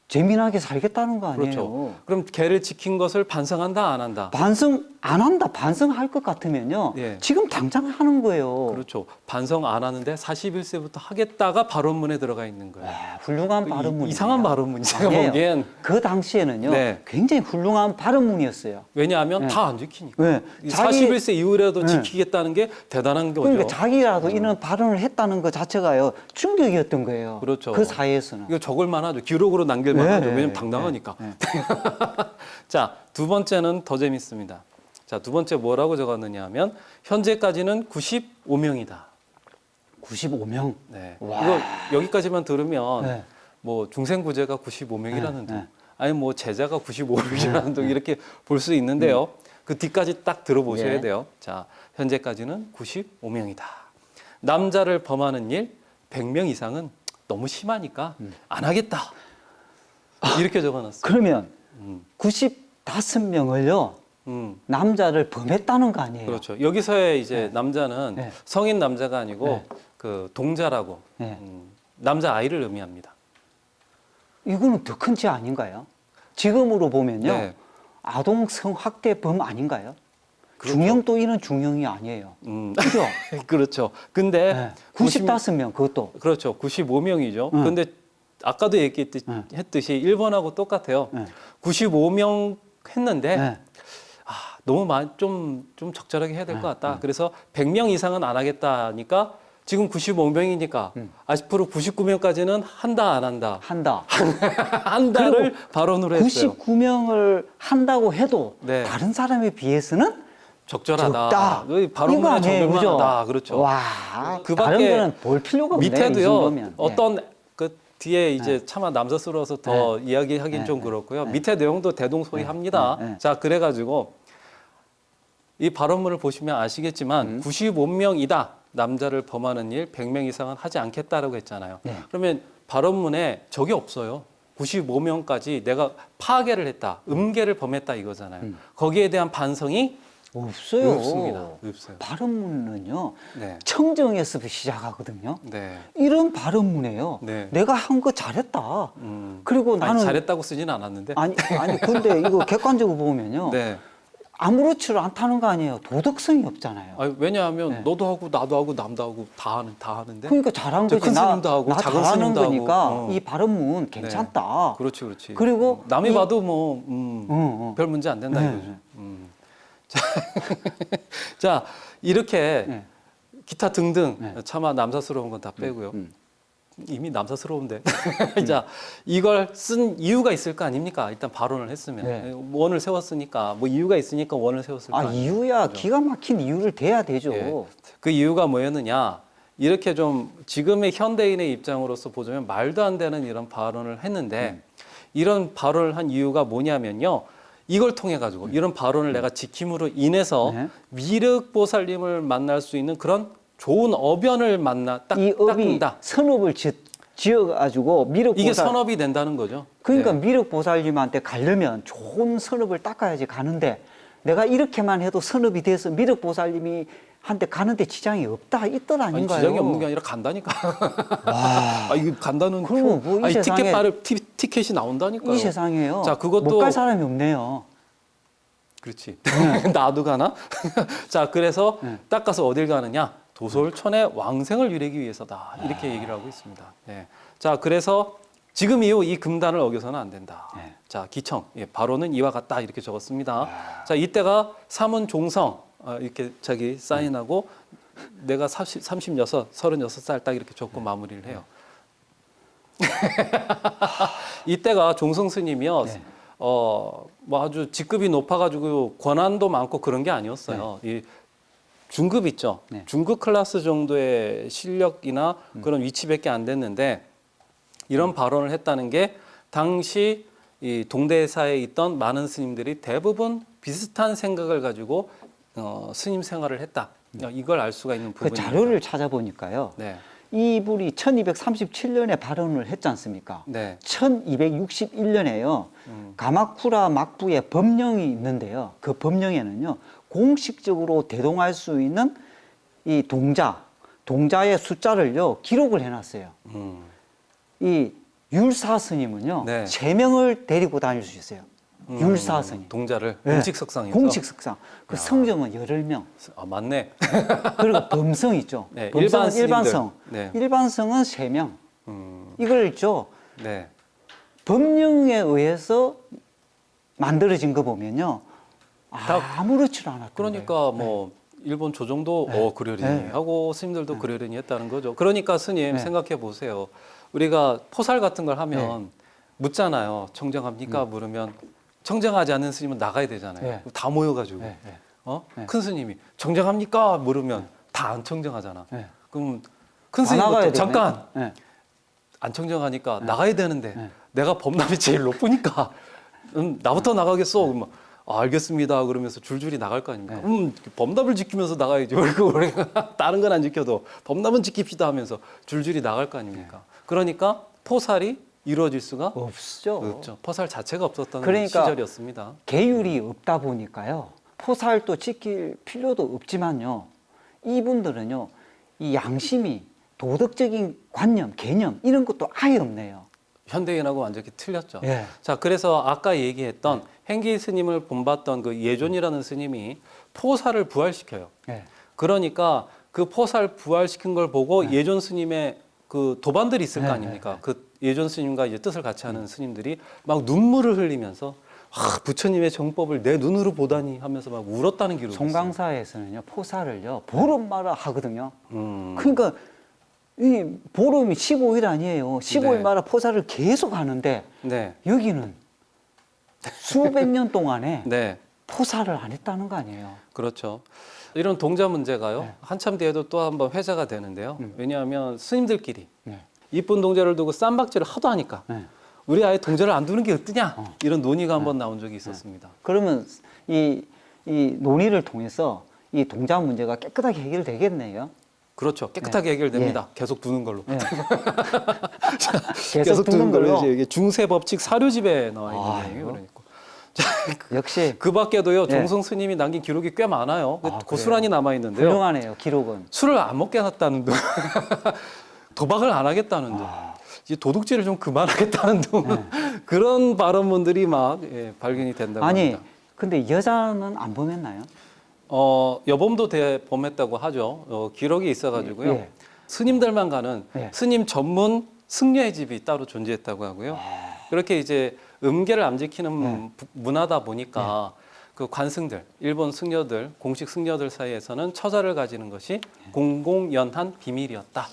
Speaker 2: 재미나게 살겠다는 거 아니에요.
Speaker 1: 그렇죠. 그럼 계를 지킨 것을 반성한다 안 한다?
Speaker 2: 반성 안 한다, 반성할 것 같으면요,
Speaker 1: 예.
Speaker 2: 지금 당장 하는 거예요.
Speaker 1: 그렇죠. 반성 안 하는데 41세부터 하겠다가 발언문에 들어가 있는 거예요.
Speaker 2: 와, 훌륭한 발언문이
Speaker 1: 이상한 발언문이 제가 보기엔.
Speaker 2: 그 당시에는요,
Speaker 1: 네.
Speaker 2: 굉장히 훌륭한 발언문이었어요.
Speaker 1: 왜냐하면
Speaker 2: 네.
Speaker 1: 다 안 지키니까.
Speaker 2: 왜?
Speaker 1: 41세 이후라도
Speaker 2: 네.
Speaker 1: 지키겠다는 게 대단한 거죠.
Speaker 2: 그러니까 자기라도 이런 발언을 했다는 것 자체가요 충격이었던 거예요.
Speaker 1: 그렇죠.
Speaker 2: 그 사회에서는.
Speaker 1: 이거 적을 만하죠. 기록으로 남길
Speaker 2: 네,
Speaker 1: 만하죠.
Speaker 2: 네,
Speaker 1: 왜냐면
Speaker 2: 네,
Speaker 1: 당당하니까.
Speaker 2: 네,
Speaker 1: 자, 두 번째는 더 재밌습니다. 자, 두 번째 뭐라고 적었느냐 하면 현재까지는 95명이다.
Speaker 2: 95명.
Speaker 1: 네.
Speaker 2: 와.
Speaker 1: 이거 여기까지만 들으면
Speaker 2: 네.
Speaker 1: 뭐 중생구제가 95명이라는
Speaker 2: 네,
Speaker 1: 등,
Speaker 2: 네.
Speaker 1: 아니 뭐 제자가 95명이라는 등 이렇게 볼 수 있는데요. 그 뒤까지 딱 들어보셔야
Speaker 2: 예.
Speaker 1: 돼요. 자, 현재까지는 95명이다. 남자를 범하는 일 100명 이상은 너무 심하니까 안 하겠다. 이렇게 적어놨어요.
Speaker 2: 그러면
Speaker 1: 음,
Speaker 2: 95명을요
Speaker 1: 음,
Speaker 2: 남자를 범했다는 거 아니에요?
Speaker 1: 그렇죠. 여기서의 이제 남자는
Speaker 2: 네.
Speaker 1: 성인 남자가 아니고
Speaker 2: 네.
Speaker 1: 그 동자라고
Speaker 2: 네.
Speaker 1: 남자 아이를 의미합니다.
Speaker 2: 이거는 더 큰 죄 아닌가요? 지금으로 보면요
Speaker 1: 네.
Speaker 2: 아동 성학대범 아닌가요?
Speaker 1: 그렇죠.
Speaker 2: 중형도 이런 중형이 아니에요. 그죠?
Speaker 1: 그렇죠. 근데
Speaker 2: 네. 95명 그것도.
Speaker 1: 그렇죠. 95명이죠.
Speaker 2: 네.
Speaker 1: 근데 아까도 얘기했듯이 일본하고 똑같아요.
Speaker 2: 네.
Speaker 1: 95명 했는데
Speaker 2: 네.
Speaker 1: 너무 좀 적절하게 해야 될 것 같다.
Speaker 2: 네.
Speaker 1: 그래서 100명 이상은 안 하겠다니까 지금 95명이니까 앞으로 99명까지는 한다 안 한다.
Speaker 2: 한다.
Speaker 1: 한다를 발언으로 했어요.
Speaker 2: 99명을 한다고 해도
Speaker 1: 네.
Speaker 2: 다른 사람에 비해서는
Speaker 1: 적절하다.
Speaker 2: 적다.
Speaker 1: 그 발언문에
Speaker 2: 이거 아니에요,
Speaker 1: 적용하다.
Speaker 2: 그죠?
Speaker 1: 그렇죠.
Speaker 2: 와,
Speaker 1: 그
Speaker 2: 다른
Speaker 1: 밖에
Speaker 2: 거는 볼 필요가 없네. 이
Speaker 1: 밑에도요.
Speaker 2: 정도면.
Speaker 1: 어떤 그 뒤에 이제 차마 남사스러워서 더 이야기하긴 좀 그렇고요. 밑에 내용도 대동소이합니다. 자, 그래가지고 이 발언문을 보시면 아시겠지만 95명이다. 남자를 범하는 일 100명 이상은 하지 않겠다라고 했잖아요.
Speaker 2: 네.
Speaker 1: 그러면 발언문에 적이 없어요. 95명까지 내가 파괴를 했다. 음계를 범했다 이거잖아요. 거기에 대한 반성이
Speaker 2: 없어요.
Speaker 1: 없습니다. 없어요.
Speaker 2: 발언문은요.
Speaker 1: 네.
Speaker 2: 청정에서 시작하거든요.
Speaker 1: 네.
Speaker 2: 이런 발언문에요.
Speaker 1: 네.
Speaker 2: 내가 한 거 잘했다. 그리고
Speaker 1: 아니,
Speaker 2: 나는
Speaker 1: 잘했다고 쓰지는 않았는데.
Speaker 2: 아니 근데 이거 객관적으로 보면요.
Speaker 1: 네.
Speaker 2: 아무렇지도 않다는 거 아니에요. 도덕성이 없잖아요.
Speaker 1: 아니, 왜냐하면
Speaker 2: 네.
Speaker 1: 너도 하고 나도 하고 남도 하고 다 하는데.
Speaker 2: 그러니까 잘한
Speaker 1: 저
Speaker 2: 거지.
Speaker 1: 큰 스님도 하고
Speaker 2: 나
Speaker 1: 작은
Speaker 2: 잘하는
Speaker 1: 스님도 하고.
Speaker 2: 거니까 이 발언문 괜찮다.
Speaker 1: 그렇지, 그렇지.
Speaker 2: 그리고
Speaker 1: 남이
Speaker 2: 이-
Speaker 1: 봐도 뭐 별 문제 안 된다
Speaker 2: 네,
Speaker 1: 이거죠.
Speaker 2: 네.
Speaker 1: 자, 자, 이렇게
Speaker 2: 네.
Speaker 1: 기타 등등
Speaker 2: 네.
Speaker 1: 차마 남사스러운 건 다 빼고요.
Speaker 2: 음.
Speaker 1: 이미 남사스러운데. 자, 이걸 쓴 이유가 있을 거 아닙니까? 일단 발언을 했으면.
Speaker 2: 네.
Speaker 1: 원을 세웠으니까, 뭐 이유가 있으니까 원을 세웠을 거
Speaker 2: 아,
Speaker 1: 아니에요.
Speaker 2: 이유야. 기가 막힌 이유를 대야 되죠.
Speaker 1: 예. 그 이유가 뭐였느냐? 이렇게 좀 지금의 현대인의 입장으로서 보자면 말도 안 되는 이런 발언을 했는데 이런 발언을 한 이유가 뭐냐면요. 이걸 통해 가지고 이런 발언을 내가 지킴으로 인해서
Speaker 2: 네.
Speaker 1: 미륵보살님을 만날 수 있는 그런 좋은 어변을
Speaker 2: 이 업이
Speaker 1: 닦는다.
Speaker 2: 선업을 지어가지고 미륵보살.
Speaker 1: 이게 선업이 된다는 거죠.
Speaker 2: 그러니까
Speaker 1: 네.
Speaker 2: 미륵보살님한테 가려면 좋은 선업을 닦아야지 가는데 내가 이렇게만 해도 선업이 돼서 미륵보살님이 한테 가는데 지장이 없다
Speaker 1: 아니,
Speaker 2: 있더라니까요.
Speaker 1: 지장이 없는 게 아니라 간다니까. 아, 이거 간다는
Speaker 2: 그럼 뭐이
Speaker 1: 아니,
Speaker 2: 세상에-
Speaker 1: 티켓이 나온다니까요.
Speaker 2: 이 세상에요.
Speaker 1: 자, 그것도
Speaker 2: 못 갈 사람이 없네요.
Speaker 1: 그렇지. 나도 가나? 자, 그래서
Speaker 2: 네.
Speaker 1: 닦아서 어딜 가느냐? 도솔천의 왕생을 이루기 위해서다. 이렇게 얘기를 하고 있습니다. 네. 자, 그래서 지금 이후 이 금단을 어겨서는 안 된다.
Speaker 2: 네.
Speaker 1: 자, 기청. 예, 바로는 이와 같다. 이렇게 적었습니다. 자, 이때가 사문 종성. 이렇게 자기 사인하고 내가 36, 36살 딱 이렇게 적고 마무리를 해요. 이때가 종성 스님이요.
Speaker 2: 네.
Speaker 1: 뭐 아주 직급이 높아가지고 권한도 많고 그런 게 아니었어요. 이 중급 있죠.
Speaker 2: 네.
Speaker 1: 중급 클래스 정도의 실력이나 그런 위치밖에 안 됐는데 이런 발언을 했다는 게 당시 이 동대사에 있던 많은 스님들이 대부분 비슷한 생각을 가지고 스님 생활을 했다. 이걸 알 수가 있는
Speaker 2: 그
Speaker 1: 부분입니다.
Speaker 2: 자료를 찾아보니까요.
Speaker 1: 네,
Speaker 2: 이분이 1237년에 발언을 했지 않습니까?
Speaker 1: 네,
Speaker 2: 1261년에요. 가마쿠라 막부에 법령이 있는데요. 그 법령에는요. 공식적으로 대동할 수 있는 이 동자의 숫자를요. 기록을 해놨어요. 이 율사 스님은요.
Speaker 1: 네.
Speaker 2: 3명을 데리고 다닐 수 있어요. 율사 스님.
Speaker 1: 동자를
Speaker 2: 네.
Speaker 1: 공식 석상에서.
Speaker 2: 공식 석상. 그 성정은 11명.
Speaker 1: 아, 맞네.
Speaker 2: 그리고 범성 있죠.
Speaker 1: 네,
Speaker 2: 범성은
Speaker 1: 일반 스님들.
Speaker 2: 일반성.
Speaker 1: 네.
Speaker 2: 일반성은 3명.
Speaker 1: 음,
Speaker 2: 이걸 있죠.
Speaker 1: 네.
Speaker 2: 법령에 의해서 만들어진 거 보면요. 아무렇지도 않았던
Speaker 1: 그러니까 뭐 일본 조정도 그러려니
Speaker 2: 네.
Speaker 1: 하고 스님들도 그러려니 했다는 거죠. 그러니까 스님
Speaker 2: 네.
Speaker 1: 생각해 보세요. 우리가 포살 같은 걸 하면 묻잖아요. 청정합니까? 물으면 청정하지 않는 스님은 나가야 되잖아요.
Speaker 2: 네.
Speaker 1: 다 모여가지고
Speaker 2: 네, 네.
Speaker 1: 네. 큰 스님이 청정합니까? 물으면 다 안 청정하잖아.
Speaker 2: 네.
Speaker 1: 그럼 큰
Speaker 2: 다 나가야
Speaker 1: 스님은
Speaker 2: 되네.
Speaker 1: 잠깐
Speaker 2: 네.
Speaker 1: 안 청정하니까 나가야 되는데
Speaker 2: 네.
Speaker 1: 내가 법남이 제일 높으니까 나부터 나가겠어. 그러면 알겠습니다. 그러면서 줄줄이 나갈 거 아닙니까? 법납을 지키면서 나가야지. 우리가 다른 건 안 지켜도 법납은 지킵시다 하면서 줄줄이 나갈 거 아닙니까? 그러니까 포살이 이루어질 수가
Speaker 2: 없죠.
Speaker 1: 없죠. 포살 자체가 없었던
Speaker 2: 그러니까
Speaker 1: 시절이었습니다.
Speaker 2: 계율이 없다 보니까요. 포살도 지킬 필요도 없지만요. 이분들은요. 이 양심이 도덕적인 관념, 개념 이런 것도 아예 없네요.
Speaker 1: 현대인하고 완전히 틀렸죠.
Speaker 2: 예.
Speaker 1: 자, 그래서 아까 얘기했던 행기 스님을 본봤던 그 예존이라는 스님이 포살을 부활시켜요.
Speaker 2: 예.
Speaker 1: 그러니까 그 포살 부활시킨 걸 보고 예존 스님의 그 도반들이 있을 거
Speaker 2: 네,
Speaker 1: 아닙니까?
Speaker 2: 네,
Speaker 1: 그 예존 스님과 이제 뜻을 같이 하는 스님들이 막 눈물을 흘리면서 부처님의 정법을 내 눈으로 보다니 하면서 막 울었다는 기록이 있어요.
Speaker 2: 송강사에서는요. 포살을요. 보름마다 하거든요.
Speaker 1: 음.
Speaker 2: 그러니까 이 보름이 15일 아니에요. 15일마다
Speaker 1: 네.
Speaker 2: 포살을 계속 하는데
Speaker 1: 네.
Speaker 2: 여기는 수백 년 동안에
Speaker 1: 네.
Speaker 2: 포살을 안 했다는 거 아니에요.
Speaker 1: 그렇죠. 이런 동자 문제가요.
Speaker 2: 네.
Speaker 1: 한참 뒤에도 또 한번 회자가 되는데요. 왜냐하면 스님들끼리
Speaker 2: 네.
Speaker 1: 이쁜 동자를 두고 쌈박질을 하도 하니까
Speaker 2: 네.
Speaker 1: 우리 아예 동자를 안 두는 게 어떠냐 이런 논의가 한번 나온 적이 있었습니다.
Speaker 2: 그러면 이 논의를 통해서 이 동자 문제가 깨끗하게 해결되겠네요.
Speaker 1: 그렇죠. 깨끗하게 해결됩니다. 계속 두는 걸로.
Speaker 2: 네.
Speaker 1: 계속 두는 걸로.
Speaker 2: 걸로.
Speaker 1: 이게 중세법칙 사료집에 나와 있는
Speaker 2: 아,
Speaker 1: 내용이에요.
Speaker 2: 이거.
Speaker 1: 그러니까.
Speaker 2: 역시
Speaker 1: 그 밖에도요.
Speaker 2: 네.
Speaker 1: 종성 스님이 남긴 기록이 꽤 많아요.
Speaker 2: 아,
Speaker 1: 고스란히 남아 있는데요.
Speaker 2: 훌륭하네요. 기록은.
Speaker 1: 술을 안 먹게 해놨다는 등, 도박을 안 하겠다는 등, 이제 도둑질을 좀 그만하겠다는 등 그런 발언문들이 막 발견이 된다고
Speaker 2: 아니
Speaker 1: 합니다.
Speaker 2: 근데 여자는 안 범했나요?
Speaker 1: 여범도 범했다고 하죠. 기록이 있어가지고요.
Speaker 2: 예.
Speaker 1: 스님들만 가는
Speaker 2: 예.
Speaker 1: 스님 전문 승려의 집이 따로 존재했다고 하고요. 그렇게 이제 음계를 안 지키는 문화다 보니까 그 관승들, 일본 승려들, 공식 승려들 사이에서는 처자를 가지는 것이 공공연한 비밀이었다.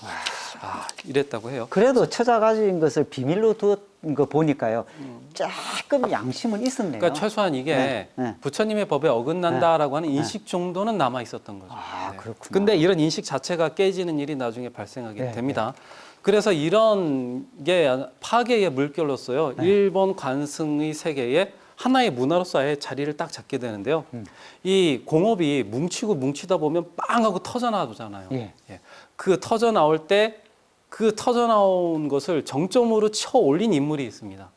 Speaker 1: 이랬다고 해요.
Speaker 2: 그래도 처자 가진 것을 비밀로 두었 거 보니까요. 조금 양심은 있었네요.
Speaker 1: 그러니까 최소한 이게
Speaker 2: 네, 네.
Speaker 1: 부처님의 법에 어긋난다라고 하는 인식 정도는 남아 있었던 거죠.
Speaker 2: 그렇구나.
Speaker 1: 근데 이런 인식 자체가 깨지는 일이 나중에 발생하게
Speaker 2: 네,
Speaker 1: 됩니다. 그래서 이런 게 파괴의 물결로서요. 일본 관승의 세계에 하나의 문화로서 아예 자리를 딱 잡게 되는데요. 이 공업이 뭉치고 뭉치다 보면 빵 하고 터져 나오잖아요.
Speaker 2: 예.
Speaker 1: 그 터져 나올 때 그 터져 나온 것을 정점으로 쳐 올린 인물이 있습니다.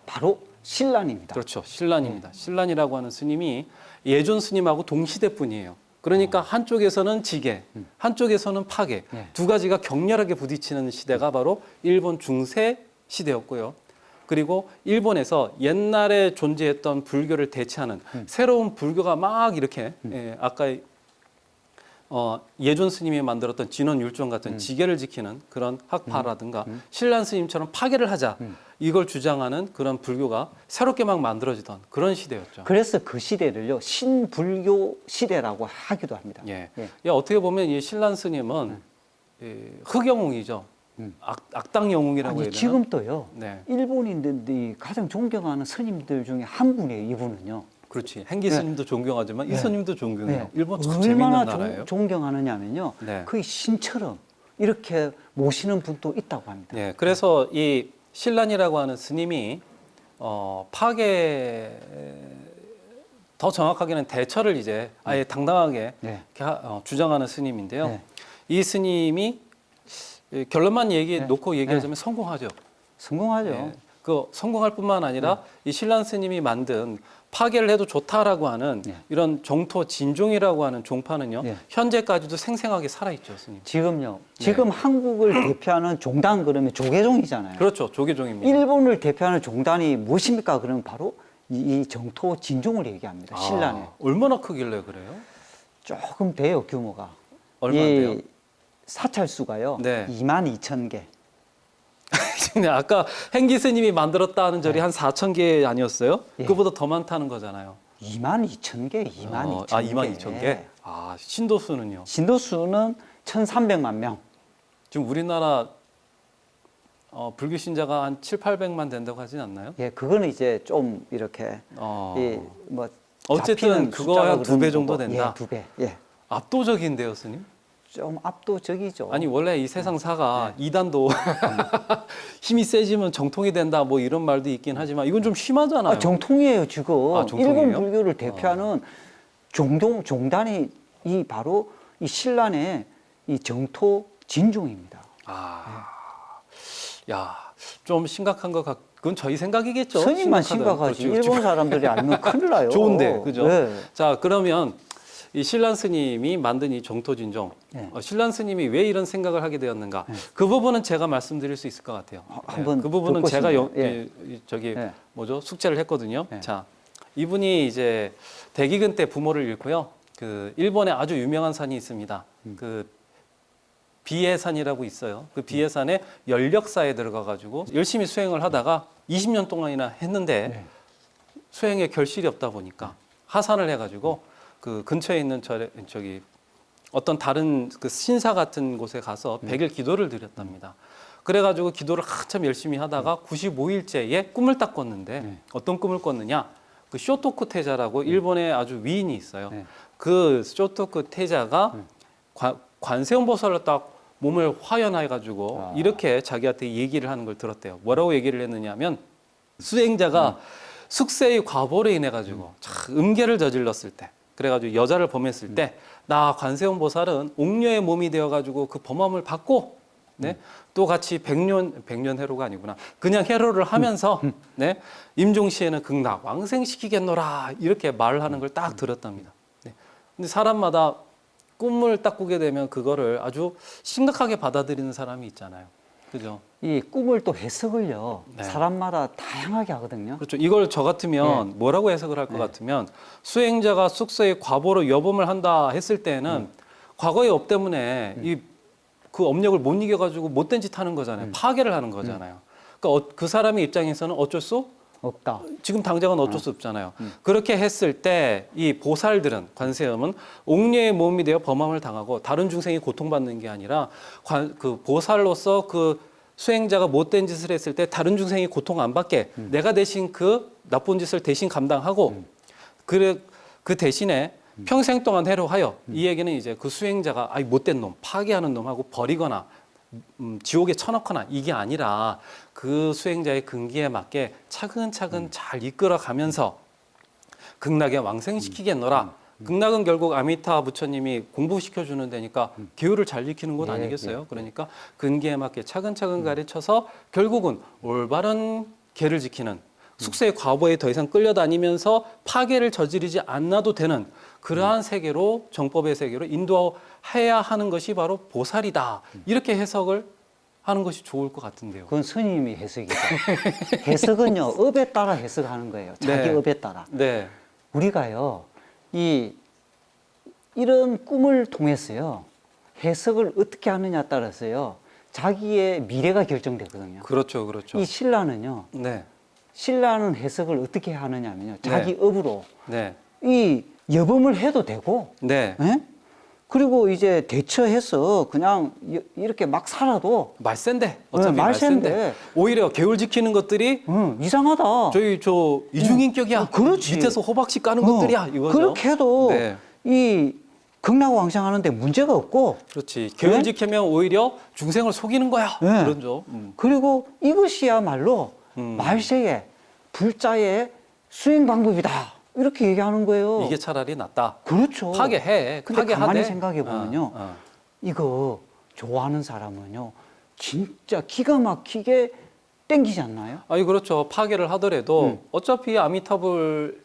Speaker 2: 바로 신란입니다.
Speaker 1: 그렇죠. 신란입니다. 신란이라고 하는 스님이 예존 스님하고 동시대 분이에요. 그러니까 한쪽에서는 지계, 한쪽에서는 파괴, 두 가지가 격렬하게 부딪히는 시대가 바로 일본 중세 시대였고요. 그리고 일본에서 옛날에 존재했던 불교를 대체하는 새로운 불교가 막 이렇게 아까 예존 스님이 만들었던 진원율종 같은 지계를 지키는 그런 학파라든가 신란 스님처럼 파괴를 하자 이걸 주장하는 그런 불교가 새롭게 막 만들어지던 그런 시대였죠.
Speaker 2: 그래서 그 시대를요 신불교 시대라고 하기도 합니다.
Speaker 1: 어떻게 보면 이 신란 스님은 흑영웅이죠. 악당 영웅이라고 해야 되나?
Speaker 2: 지금 또요.
Speaker 1: 네.
Speaker 2: 일본인들이 가장 존경하는 스님들 중에 한 분이에요. 이분은요.
Speaker 1: 그렇지. 행기 스님도 존경하지만 이 스님도 존경해요. 일본 참
Speaker 2: 얼마나
Speaker 1: 재밌는 나라예요.
Speaker 2: 존경하느냐면요. 거의 신처럼 이렇게 모시는 분도 있다고 합니다.
Speaker 1: 그래서 이 신란이라고 하는 스님이 파괴 더 정확하게는 대처를 이제 아예 당당하게 주장하는 스님인데요. 이 스님이 결론만 놓고 얘기하자면 성공하죠.
Speaker 2: 성공하죠.
Speaker 1: 그 성공할 뿐만 아니라 이 신란 스님이 만든 파괴를 해도 좋다라고 하는 이런 정토 진종이라고 하는 종파는요. 현재까지도 생생하게 살아있죠, 스님.
Speaker 2: 지금요. 지금 한국을 대표하는 종단 그러면 조계종이잖아요.
Speaker 1: 그렇죠. 조계종입니다.
Speaker 2: 일본을 대표하는 종단이 무엇입니까? 그러면 바로 이 정토 진종을 얘기합니다. 신란에.
Speaker 1: 얼마나 크길래 그래요?
Speaker 2: 조금 돼요, 규모가.
Speaker 1: 얼마인데요?
Speaker 2: 이 사찰수가요.
Speaker 1: 네.
Speaker 2: 22,000개.
Speaker 1: 아까 행기 스님이 만들었다는 절이 한 4,000개 아니었어요? 그보다 더 많다는 거잖아요.
Speaker 2: 22,000개, 22,000개.
Speaker 1: 22,000개? 신도수는요?
Speaker 2: 신도수는 1,300만 명.
Speaker 1: 지금 우리나라 불교 신자가 한 7,800만 된다고 하진 않나요?
Speaker 2: 그거는 이제 좀 이렇게 뭐
Speaker 1: 어쨌든 그거 한 2배 정도 된다.
Speaker 2: 2배.
Speaker 1: 압도적인데요, 스님?
Speaker 2: 좀 압도적이죠.
Speaker 1: 아니 원래 이 세상사가 이단도 힘이 세지면 정통이 된다 뭐 이런 말도 있긴 하지만 이건 좀 심하잖아요.
Speaker 2: 정통이에요 지금.
Speaker 1: 정통이에요?
Speaker 2: 일본 불교를 대표하는 종단이 바로 이 신란의 이 정토 진종입니다.
Speaker 1: 좀 심각한 것 그건 저희 생각이겠죠.
Speaker 2: 스님만 심각하지.
Speaker 1: 그렇죠.
Speaker 2: 일본 사람들이 알면 큰일 나요.
Speaker 1: 좋은데, 그죠? 자, 그러면 이 신란 스님이 만든 이 정토진종, 신란 스님이 왜 이런 생각을 하게 되었는가? 그 부분은 제가 말씀드릴 수 있을 것 같아요.
Speaker 2: 한번
Speaker 1: 그 부분은
Speaker 2: 듣고
Speaker 1: 제가
Speaker 2: 싶네요.
Speaker 1: 숙제를 했거든요. 자, 이분이 이제 대기근 때 부모를 잃고요. 그 일본에 아주 유명한 산이 있습니다. 그 비해산이라고 있어요. 그 비해산에 연력사에 들어가가지고 열심히 수행을 하다가 20년 동안이나 했는데 수행에 결실이 없다 보니까 하산을 해가지고 그 근처에 있는 어떤 다른 그 신사 같은 곳에 가서 100일 기도를 드렸답니다. 그래가지고 기도를 한참 열심히 하다가 95일째에 꿈을 딱 꿨는데 어떤 꿈을 꿨느냐? 그 쇼토쿠 태자라고 일본에 아주 위인이 있어요. 그 쇼토쿠 태자가 관세음보살을 딱 몸을 화연해가지고 이렇게 자기한테 얘기를 하는 걸 들었대요. 뭐라고 얘기를 했느냐면 수행자가 숙세의 과보로 인해 가지고 음계를 저질렀을 때, 그래가지고 여자를 범했을 때, 나 관세음보살은 옥녀의 몸이 되어가지고 그 범함을 받고, 또 같이 백년 해로가 아니구나. 그냥 해로를 하면서, 임종시에는 극락 왕생시키겠노라 이렇게 말을 하는 걸 딱 들었답니다. 근데 사람마다 꿈을 딱 꾸게 되면 그거를 아주 심각하게 받아들이는 사람이 있잖아요. 그죠.
Speaker 2: 이 꿈을 또 해석을요
Speaker 1: 네.
Speaker 2: 사람마다 다양하게 하거든요.
Speaker 1: 그렇죠. 이걸 저 같으면 뭐라고 해석을 할 것 같으면 수행자가 숙소에 과보로 여범을 한다 했을 때는 과거의 업 때문에 그 업력을 못 이겨가지고 못된 짓 하는 거잖아요. 파괴를 하는 거잖아요. 그러니까 그 사람의 입장에서는 어쩔 수
Speaker 2: 없다.
Speaker 1: 지금 당장은 어쩔 수 없잖아요. 그렇게 했을 때 이 보살들은 관세음은 옥녀의 몸이 되어 범함을 당하고 다른 중생이 고통받는 게 아니라 그 보살로서 그 수행자가 못된 짓을 했을 때 다른 중생이 고통 안 받게 내가 대신 그 나쁜 짓을 대신 감당하고 그 대신에 평생 동안 해로하여 이 얘기는 이제 그 수행자가 아이 못된 놈, 파괴하는 놈하고 버리거나 지옥에 쳐넣거나 이게 아니라 그 수행자의 근기에 맞게 차근차근 잘 이끌어가면서 극락에 왕생시키겠노라. 극락은 결국 아미타 부처님이 공부시켜주는 데니까 기후를 잘 지키는 곳 아니겠어요? 그러니까 근기에 맞게 차근차근 가르쳐서 결국은 올바른 계를 지키는 숙세의 과보에 더 이상 끌려다니면서 파괴를 저지르지 않아도 되는 그러한 세계로 정법의 세계로 인도해야 하는 것이 바로 보살이다. 이렇게 해석을 하는 것이 좋을 것 같은데요.
Speaker 2: 그건 스님이 해석이죠. 해석은요 업에 따라 해석하는 거예요. 자기
Speaker 1: 네.
Speaker 2: 업에 따라.
Speaker 1: 네,
Speaker 2: 우리가요 이런 꿈을 통해서요 해석을 어떻게 하느냐 따라서요 자기의 미래가 결정되거든요.
Speaker 1: 그렇죠, 그렇죠.
Speaker 2: 이 신라는요
Speaker 1: 네,
Speaker 2: 신라는 해석을 어떻게 하느냐면요 자기 업으로
Speaker 1: 네,
Speaker 2: 이 여범을 해도 되고
Speaker 1: 네.
Speaker 2: 예? 그리고 이제 대처해서 그냥 이렇게 막 살아도
Speaker 1: 말센데 어차피
Speaker 2: 네, 말센데.
Speaker 1: 말센데 오히려 계율 지키는 것들이
Speaker 2: 이상하다.
Speaker 1: 저희 저 이중인격이야.
Speaker 2: 그렇지.
Speaker 1: 밑에서 호박씨 까는 것들이야. 이거죠.
Speaker 2: 그렇게 해도
Speaker 1: 네.
Speaker 2: 이 극락왕생하는데 문제가 없고
Speaker 1: 그렇지. 계율
Speaker 2: 네?
Speaker 1: 지키면 오히려 중생을 속이는 거야.
Speaker 2: 네.
Speaker 1: 그런죠.
Speaker 2: 그리고 이것이야말로
Speaker 1: 음.
Speaker 2: 말세의 불자의 수행 방법이다. 이렇게 얘기하는 거예요.
Speaker 1: 이게 차라리 낫다.
Speaker 2: 그렇죠.
Speaker 1: 파괴해.
Speaker 2: 근데
Speaker 1: 파괴하되.
Speaker 2: 가만히 생각해 보면요.
Speaker 1: 어.
Speaker 2: 이거 좋아하는 사람은요. 진짜 기가 막히게 땡기지 않나요?
Speaker 1: 아니 그렇죠. 파괴를 하더라도 어차피 아미타불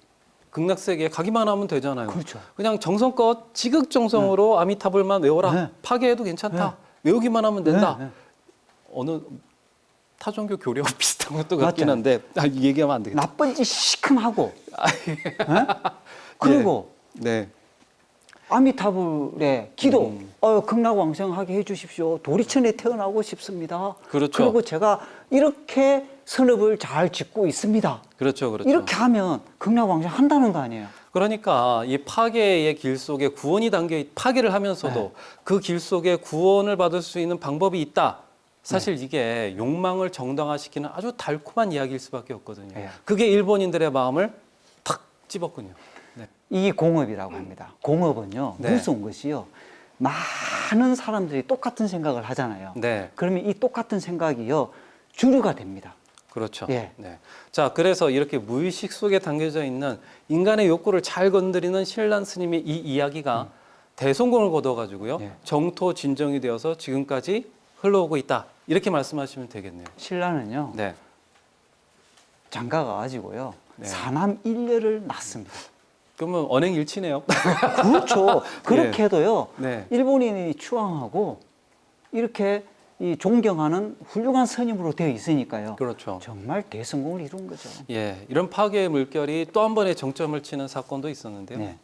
Speaker 1: 극락세계에 가기만 하면 되잖아요.
Speaker 2: 그렇죠.
Speaker 1: 그냥 정성껏 지극정성으로 아미타불만 외워라.
Speaker 2: 네.
Speaker 1: 파괴해도 괜찮다. 외우기만 하면 된다.
Speaker 2: 네, 네.
Speaker 1: 어느 타종교 교리와 비슷한 것도 같긴
Speaker 2: 맞잖아요.
Speaker 1: 한데 이 얘기하면 안 되겠다.
Speaker 2: 나쁜 짓 시큼하고 예? 그리고
Speaker 1: 네.
Speaker 2: 아미타불의 기도 극락왕생하게 해주십시오. 도리천에 태어나고 싶습니다.
Speaker 1: 그렇죠.
Speaker 2: 그리고 제가 이렇게 선업을 잘 짓고 있습니다.
Speaker 1: 그렇죠. 그렇죠.
Speaker 2: 이렇게 하면 극락왕생 한다는 거 아니에요.
Speaker 1: 그러니까 이 파괴의 길 속에 구원이 담겨 파괴를 하면서도
Speaker 2: 네.
Speaker 1: 그 길 속에 구원을 받을 수 있는 방법이 있다. 사실 이게 욕망을 정당화시키는 아주 달콤한 이야기일 수밖에 없거든요.
Speaker 2: 네.
Speaker 1: 그게 일본인들의 마음을 탁 집었군요. 네.
Speaker 2: 이 공업이라고 합니다. 공업은요
Speaker 1: 네.
Speaker 2: 무서운 것이요. 많은 사람들이 똑같은 생각을 하잖아요.
Speaker 1: 네.
Speaker 2: 그러면 이 똑같은 생각이요 주류가 됩니다.
Speaker 1: 그렇죠.
Speaker 2: 예.
Speaker 1: 네. 자, 그래서 이렇게 무의식 속에 담겨져 있는 인간의 욕구를 잘 건드리는 신란 스님의 이 이야기가 대성공을 거둬가지고요.
Speaker 2: 예.
Speaker 1: 정토 진정이 되어서 지금까지 흘러오고 있다. 이렇게 말씀하시면 되겠네요.
Speaker 2: 신라는요
Speaker 1: 네.
Speaker 2: 장가가 가지고요
Speaker 1: 네.
Speaker 2: 사남 일녀를 낳습니다.
Speaker 1: 그러면 언행일치네요.
Speaker 2: 그렇죠. 그렇게 해도요
Speaker 1: 네.
Speaker 2: 일본인이 추앙하고 이렇게 이 존경하는 훌륭한 스님으로 되어 있으니까요.
Speaker 1: 그렇죠.
Speaker 2: 정말 대성공을 이룬 거죠.
Speaker 1: 예, 이런 파괴의 물결이 또 한 번의 정점을 치는 사건도 있었는데요.
Speaker 2: 네.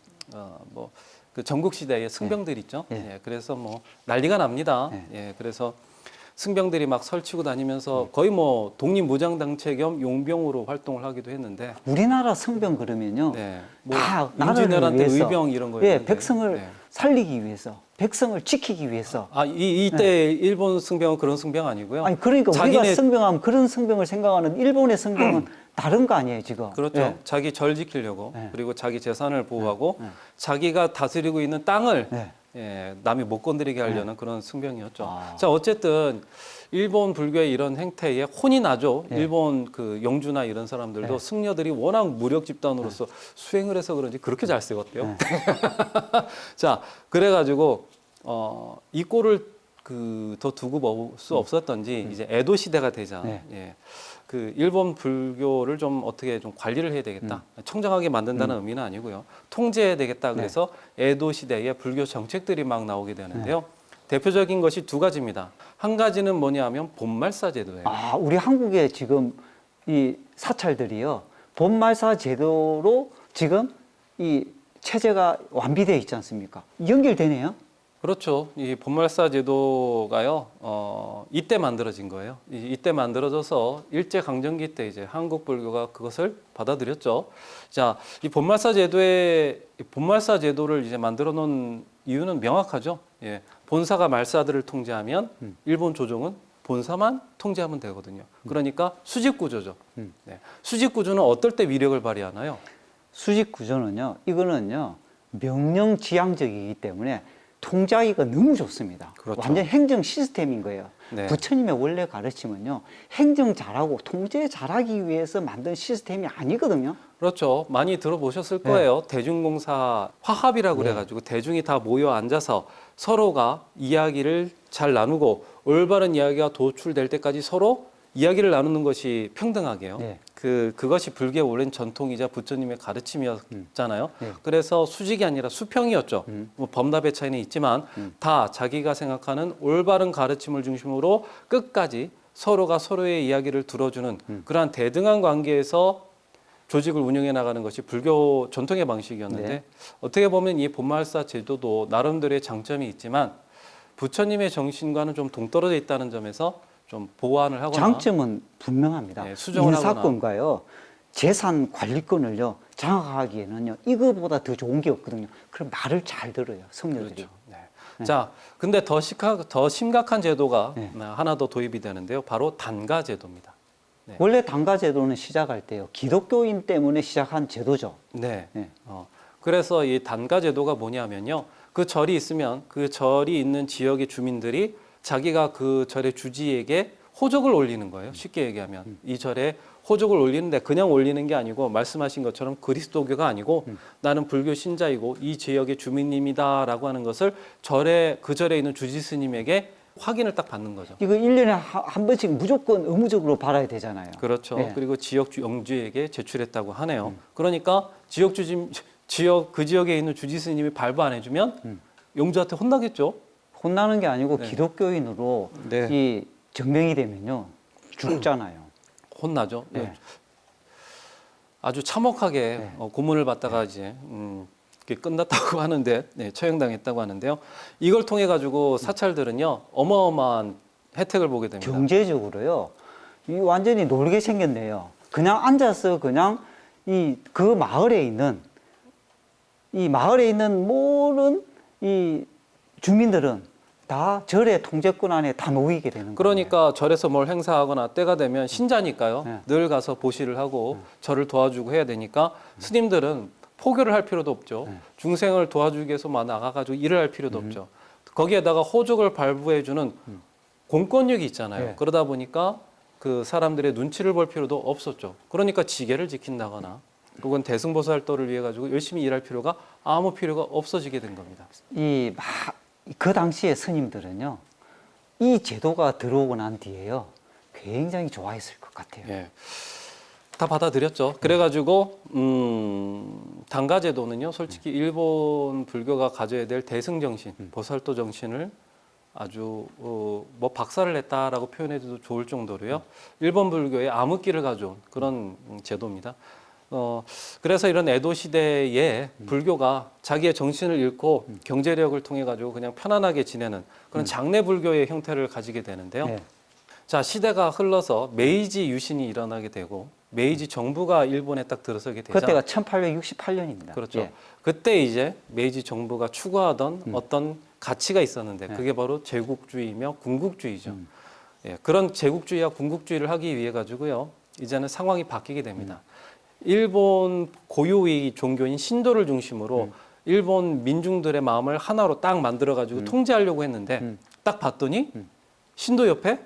Speaker 1: 뭐 그 전국 시대의 승병들 있죠.
Speaker 2: 네.
Speaker 1: 예, 그래서 뭐 난리가 납니다.
Speaker 2: 네.
Speaker 1: 예, 그래서 승병들이 막 설치고 다니면서 거의 뭐 독립무장단체 겸 용병으로 활동을 하기도 했는데,
Speaker 2: 우리나라 성병 그러면요.
Speaker 1: 네, 뭐
Speaker 2: 다 나라를
Speaker 1: 임진왜란 때
Speaker 2: 위해서,
Speaker 1: 의병 이런
Speaker 2: 예,
Speaker 1: 거였는데,
Speaker 2: 백성을
Speaker 1: 네.
Speaker 2: 살리기 위해서, 백성을 지키기 위해서.
Speaker 1: 이때 일본 승병은 그런 승병 아니고요.
Speaker 2: 아니 그러니까 우리가
Speaker 1: 자기네
Speaker 2: 성병하면 그런 성병을 생각하는 일본의 성병은 다른 거 아니에요 지금.
Speaker 1: 그렇죠.
Speaker 2: 예.
Speaker 1: 자기 절 지키려고
Speaker 2: 네.
Speaker 1: 그리고 자기 재산을 보호하고
Speaker 2: 네.
Speaker 1: 자기가 다스리고 있는 땅을
Speaker 2: 네.
Speaker 1: 예, 남이 못 건드리게 하려는 그런 승병이었죠.
Speaker 2: 아.
Speaker 1: 자, 어쨌든 일본 불교의 이런 행태에 혼이 나죠.
Speaker 2: 네.
Speaker 1: 일본 그 영주나 이런 사람들도
Speaker 2: 네.
Speaker 1: 승려들이 워낙 무력 집단으로서 수행을 해서 그런지 그렇게 잘 쓰였대요.
Speaker 2: 네.
Speaker 1: 자, 그래가지고 이 꼴을 더 두고 볼 수 없었던지 이제 에도 시대가 되자.
Speaker 2: 네.
Speaker 1: 예. 그 일본 불교를 좀 어떻게 좀 관리를 해야 되겠다. 청정하게 만든다는 의미는 아니고요. 통제해야 되겠다. 그래서 에도 시대에 불교 정책들이 막 나오게 되는데요. 대표적인 것이 두 가지입니다. 한 가지는 뭐냐면 본말사 제도예요.
Speaker 2: 아, 우리 한국에 지금 이 사찰들이요. 본말사 제도로 지금 이 체제가 완비되어 있지 않습니까? 연결되네요.
Speaker 1: 그렇죠. 이 본말사 제도가요, 이때 만들어진 거예요. 이때 만들어져서 일제 강점기 때 이제 한국 불교가 그것을 받아들였죠. 자, 이 본말사 제도를 이제 만들어 놓은 이유는 명확하죠. 예, 본사가 말사들을 통제하면 일본 조정은 본사만 통제하면 되거든요. 그러니까 수직 구조죠. 네. 수직 구조는 어떨 때 위력을 발휘하나요?
Speaker 2: 수직 구조는요, 이거는요, 명령지향적이기 때문에 통제하기가 너무 좋습니다.
Speaker 1: 그렇죠.
Speaker 2: 완전 행정 시스템인 거예요.
Speaker 1: 네.
Speaker 2: 부처님의 원래 가르침은요, 행정 잘하고 통제 잘하기 위해서 만든 시스템이 아니거든요.
Speaker 1: 그렇죠. 많이 들어보셨을 거예요. 대중공사 화합이라고 그래가지고 대중이 다 모여 앉아서 서로가 이야기를 잘 나누고 올바른 이야기가 도출될 때까지 서로 이야기를 나누는 것이 평등하게요.
Speaker 2: 네.
Speaker 1: 그것이 불교의 오랜 전통이자 부처님의 가르침이었잖아요.
Speaker 2: 네.
Speaker 1: 그래서 수직이 아니라 수평이었죠. 뭐 범답의 차이는 있지만 다 자기가 생각하는 올바른 가르침을 중심으로 끝까지 서로가 서로의 이야기를 들어주는 그러한 대등한 관계에서 조직을 운영해 나가는 것이 불교 전통의 방식이었는데
Speaker 2: 네.
Speaker 1: 어떻게 보면 이 본말사 제도도 나름대로의 장점이 있지만 부처님의 정신과는 좀 동떨어져 있다는 점에서 좀 보완을 하거나
Speaker 2: 장점은 분명합니다.
Speaker 1: 네, 수정을
Speaker 2: 인사권과요, 재산 관리권을요, 장악하기에는요, 이거보다 더 좋은 게 없거든요. 그럼 말을 잘 들어요, 성녀들이.
Speaker 1: 그렇죠. 네. 자, 근데 더 심각한 제도가
Speaker 2: 네.
Speaker 1: 하나 더 도입이 되는데요. 바로 단가 제도입니다. 네.
Speaker 2: 원래 단가 제도는 시작할 때요, 기독교인 때문에 시작한 제도죠.
Speaker 1: 네.
Speaker 2: 네.
Speaker 1: 그래서 이 단가 제도가 뭐냐면요. 그 절이 있으면 그 절이 있는 지역의 주민들이 자기가 그 절의 주지에게 호적을 올리는 거예요. 쉽게 얘기하면 이 절에 호적을 올리는데 그냥 올리는 게 아니고 말씀하신 것처럼 그리스도교가 아니고 나는 불교 신자이고 이 지역의 주민님이다라고 하는 것을 그 절에 있는 주지 스님에게 확인을 딱 받는 거죠.
Speaker 2: 이거 1년에 한 번씩 무조건 의무적으로 받아야 되잖아요.
Speaker 1: 그렇죠.
Speaker 2: 네.
Speaker 1: 그리고 지역 영주에게 제출했다고 하네요. 그러니까 그 지역에 있는 주지 스님이 발부 안 해주면 영주한테 혼나겠죠.
Speaker 2: 혼나는 게 아니고
Speaker 1: 네.
Speaker 2: 기독교인으로
Speaker 1: 네.
Speaker 2: 이 증명이 되면요, 죽잖아요.
Speaker 1: 혼나죠.
Speaker 2: 네.
Speaker 1: 아주 참혹하게
Speaker 2: 네.
Speaker 1: 고문을 받다가 이제 그게 끝났다고 하는데 처형당했다고 하는데요. 이걸 통해 가지고 사찰들은요 어마어마한 혜택을 보게 됩니다.
Speaker 2: 경제적으로요, 이 완전히 놀게 생겼네요. 그냥 앉아서 그냥 그 마을에 있는 모든 이 주민들은 다 절의 통제권 안에 다 놓이게 되는 거예요.
Speaker 1: 그러니까 절에서 뭘 행사하거나 때가 되면 신자니까요.
Speaker 2: 네.
Speaker 1: 늘 가서 보시를 하고 절을 도와주고 해야 되니까 스님들은 포교를 할 필요도 없죠.
Speaker 2: 네.
Speaker 1: 중생을 도와주기 위해서 나가가지고 일을 할 필요도 없죠. 거기에다가 호적을 발부해주는 공권력이 있잖아요.
Speaker 2: 네.
Speaker 1: 그러다 보니까 그 사람들의 눈치를 볼 필요도 없었죠. 그러니까 지계를 지킨다거나 혹은 대승보살도를 위해 가지고 열심히 일할 필요가 아무 필요가 없어지게 된 겁니다.
Speaker 2: 그 당시에 스님들은요, 이 제도가 들어오고 난 뒤에요, 굉장히 좋아했을 것 같아요.
Speaker 1: 예. 다 받아들였죠. 그래가지고 단가 제도는요, 솔직히 일본 불교가 가져야 될 대승 정신, 보살도 정신을 아주 뭐 박살을 냈다라고 표현해도 좋을 정도로요. 일본 불교의 암흑기를 가져온 그런 제도입니다. 그래서 이런 에도 시대에 불교가 자기의 정신을 잃고 경제력을 통해 가지고 그냥 편안하게 지내는 그런 장내 불교의 형태를 가지게 되는데요.
Speaker 2: 네.
Speaker 1: 자, 시대가 흘러서 메이지 유신이 일어나게 되고 메이지 정부가 일본에 딱 들어서게 되자.
Speaker 2: 그때가 1868년입니다.
Speaker 1: 그렇죠.
Speaker 2: 예.
Speaker 1: 그때 이제 메이지 정부가 추구하던 어떤 가치가 있었는데 그게 바로 제국주의며 군국주의죠. 예, 그런 제국주의와 군국주의를 하기 위해 가지고요. 이제는 상황이 바뀌게 됩니다. 일본 고유의 종교인 신도를 중심으로 일본 민중들의 마음을 하나로 딱 만들어 가지고 통제하려고 했는데 딱 봤더니 신도 옆에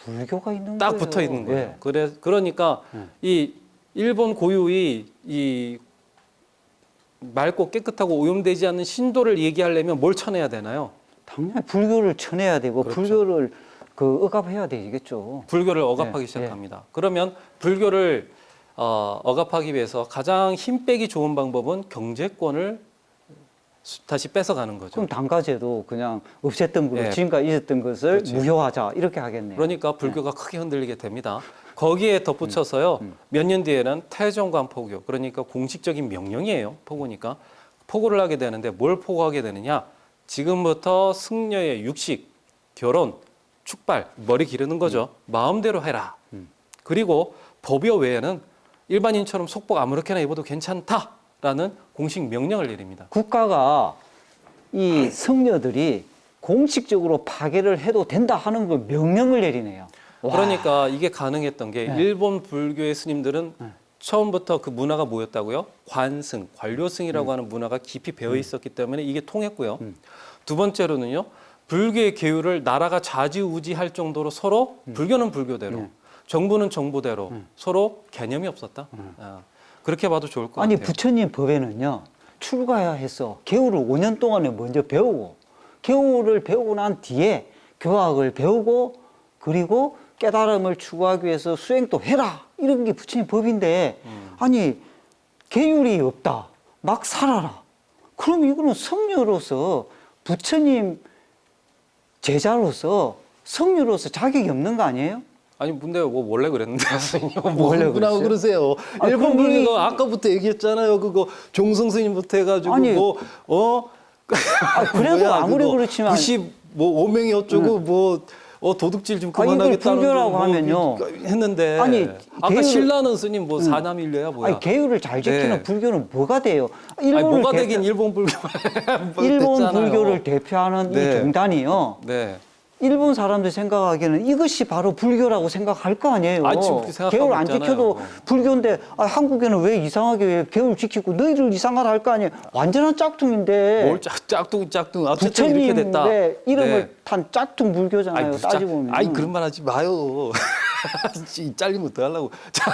Speaker 2: 불교가 있는
Speaker 1: 딱
Speaker 2: 거예요.
Speaker 1: 붙어 있는 거예요.
Speaker 2: 예.
Speaker 1: 그러니까 이 일본 고유의 이 맑고 깨끗하고 오염되지 않는 신도를 얘기하려면 뭘 쳐내야 되나요?
Speaker 2: 당연히 불교를 쳐내야 되고
Speaker 1: 그렇죠.
Speaker 2: 불교를 억압해야 되겠죠.
Speaker 1: 불교를 억압하기
Speaker 2: 예,
Speaker 1: 시작합니다. 그러면 불교를 억압하기 위해서 가장 힘 빼기 좋은 방법은 경제권을 다시 뺏어가는 거죠.
Speaker 2: 그럼 단가제도 그냥 없앴던 걸로
Speaker 1: 네.
Speaker 2: 지금까지 있었던 것을
Speaker 1: 그렇지.
Speaker 2: 무효하자 이렇게 하겠네요.
Speaker 1: 그러니까 불교가 크게 흔들리게 됩니다. 거기에 덧붙여서요. 몇 년 뒤에는 태종관포교, 그러니까 공식적인 명령이에요. 포고니까. 포고를 하게 되는데 뭘 포고하게 되느냐. 지금부터 승려의 육식, 결혼, 축발, 머리 기르는 거죠. 마음대로 해라. 그리고 법요 외에는 일반인처럼 속복 아무렇게나 입어도 괜찮다라는 공식 명령을 내립니다.
Speaker 2: 국가가 이 성녀들이 공식적으로 파괴를 해도 된다 하는 걸 명령을 내리네요. 와.
Speaker 1: 그러니까 이게 가능했던 게
Speaker 2: 네.
Speaker 1: 일본 불교의 스님들은 처음부터 그 문화가 뭐였다고요? 관승, 관료승이라고 하는 문화가 깊이 배어 있었기 때문에 이게 통했고요. 두 번째로는요. 불교의 계율을 나라가 좌지우지할 정도로 서로 불교는 불교대로, 정부는 정부대로 서로 개념이 없었다. 아, 그렇게 봐도 좋을 것
Speaker 2: 아니
Speaker 1: 같아요.
Speaker 2: 부처님 법에는요. 출가해야 해서 개울을 5년 동안에 먼저 배우고 개울을 배우고 난 뒤에 교학을 배우고 그리고 깨달음을 추구하기 위해서 수행도 해라 이런 게 부처님 법인데 아니 계율이 없다 막 살아라 그럼 이거는 성녀로서 부처님 제자로서 성녀로서 자격이 없는 거 아니에요?
Speaker 1: 아니 근데 뭐 원래 그랬는데 선생님
Speaker 2: 원래
Speaker 1: 원래 그러고
Speaker 2: 그랬어요?
Speaker 1: 그러세요.
Speaker 2: 아,
Speaker 1: 일본
Speaker 2: 그럼 이-
Speaker 1: 불교가 아까부터 얘기했잖아요. 그거 종성 스님부터 해가지고
Speaker 2: 아니, 그래도
Speaker 1: 뭐야,
Speaker 2: 아무리
Speaker 1: 그거
Speaker 2: 그렇지만
Speaker 1: 95명이 어쩌고 도둑질 좀
Speaker 2: 아니, 이걸
Speaker 1: 그만하겠다는
Speaker 2: 불교라고
Speaker 1: 거 뭐
Speaker 2: 하면요.
Speaker 1: 했는데
Speaker 2: 아니,
Speaker 1: 아까
Speaker 2: 계율을-
Speaker 1: 신라는 스님 뭐 사남일녀야 뭐야?
Speaker 2: 아니 계율을 잘 지키는
Speaker 1: 네.
Speaker 2: 불교는 뭐가 돼요?
Speaker 1: 아니,
Speaker 2: 일본을
Speaker 1: 뭐가
Speaker 2: 대표-
Speaker 1: 되긴 일본 불교
Speaker 2: 일본
Speaker 1: 됐잖아요.
Speaker 2: 불교를 대표하는
Speaker 1: 네.
Speaker 2: 이 경단이요.
Speaker 1: 네.
Speaker 2: 일본 사람들 생각하기에는 이것이 바로 불교라고 생각할 거 아니에요.
Speaker 1: 아니, 지금 그렇게 생각하고
Speaker 2: 계율 안
Speaker 1: 있잖아요.
Speaker 2: 지켜도 불교인데 한국에는 왜 이상하게 왜 계율 지키고 너희들 이상하다 할 거 아니에요. 완전한 짝퉁인데
Speaker 1: 뭘 짝퉁 어쨌든 이렇게 됐다.
Speaker 2: 부처님의 이름을
Speaker 1: 네.
Speaker 2: 탄 짝퉁 불교잖아요.
Speaker 1: 아이,
Speaker 2: 따지고 보면.
Speaker 1: 아이 그런 말 하지 마요. 잘리면 어떡하려고. 자,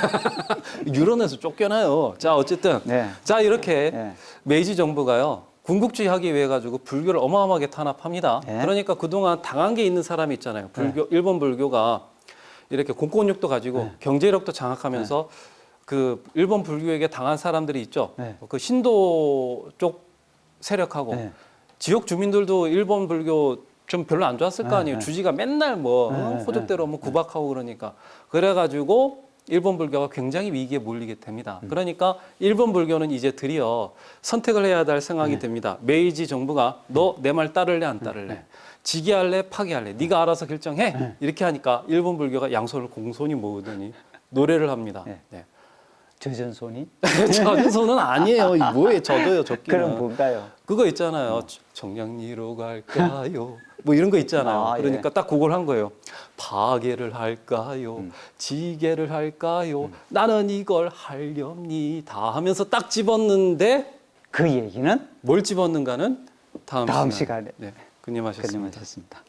Speaker 1: 유럽에서 쫓겨나요. 자, 어쨌든.
Speaker 2: 네.
Speaker 1: 자, 이렇게
Speaker 2: 네.
Speaker 1: 메이지 정부가요. 군국주의 하기 위해 가지고 불교를 어마어마하게 탄압합니다.
Speaker 2: 네.
Speaker 1: 그러니까 그동안 당한 게 있는 사람이 있잖아요. 일본 불교가 이렇게 공권력도 가지고 경제력도 장악하면서 그 일본 불교에게 당한 사람들이 있죠.
Speaker 2: 네.
Speaker 1: 그 신도 쪽 세력하고
Speaker 2: 네.
Speaker 1: 지역 주민들도 일본 불교 좀 별로 안 좋았을 거 아니에요.
Speaker 2: 네.
Speaker 1: 주지가 맨날 뭐
Speaker 2: 네.
Speaker 1: 호적대로 뭐 구박하고 그러니까 그래가지고 일본 불교가 굉장히 위기에 몰리게 됩니다. 그러니까 일본 불교는 이제 드디어 선택을 해야 할 상황이 됩니다. 메이지 정부가 너 내 말 따를래 안 따를래? 지기할래 파기할래? 네가 알아서 결정해. 이렇게 하니까 일본 불교가 양손을 공손히 모으더니 노래를 합니다.
Speaker 2: 네.
Speaker 1: 네.
Speaker 2: 저전손이?
Speaker 1: 저손은 아니에요. 이 뭐에 젖어요, 젖기는.
Speaker 2: 그럼 뭔가요?
Speaker 1: 그거 있잖아요. 정량리로 갈까요? 뭐 이런 거 있잖아요.
Speaker 2: 아, 예.
Speaker 1: 그러니까 딱 그걸 한 거예요. 파괴를 할까요? 지게를 할까요? 나는 이걸 하렵니다 하면서 딱 집었는데
Speaker 2: 그 얘기는
Speaker 1: 뭘 집었는가는 다음
Speaker 2: 다음
Speaker 1: 시간에.
Speaker 2: 시간에
Speaker 1: 네, 그님 하셨습니다.
Speaker 2: 끝내면 됐습니다.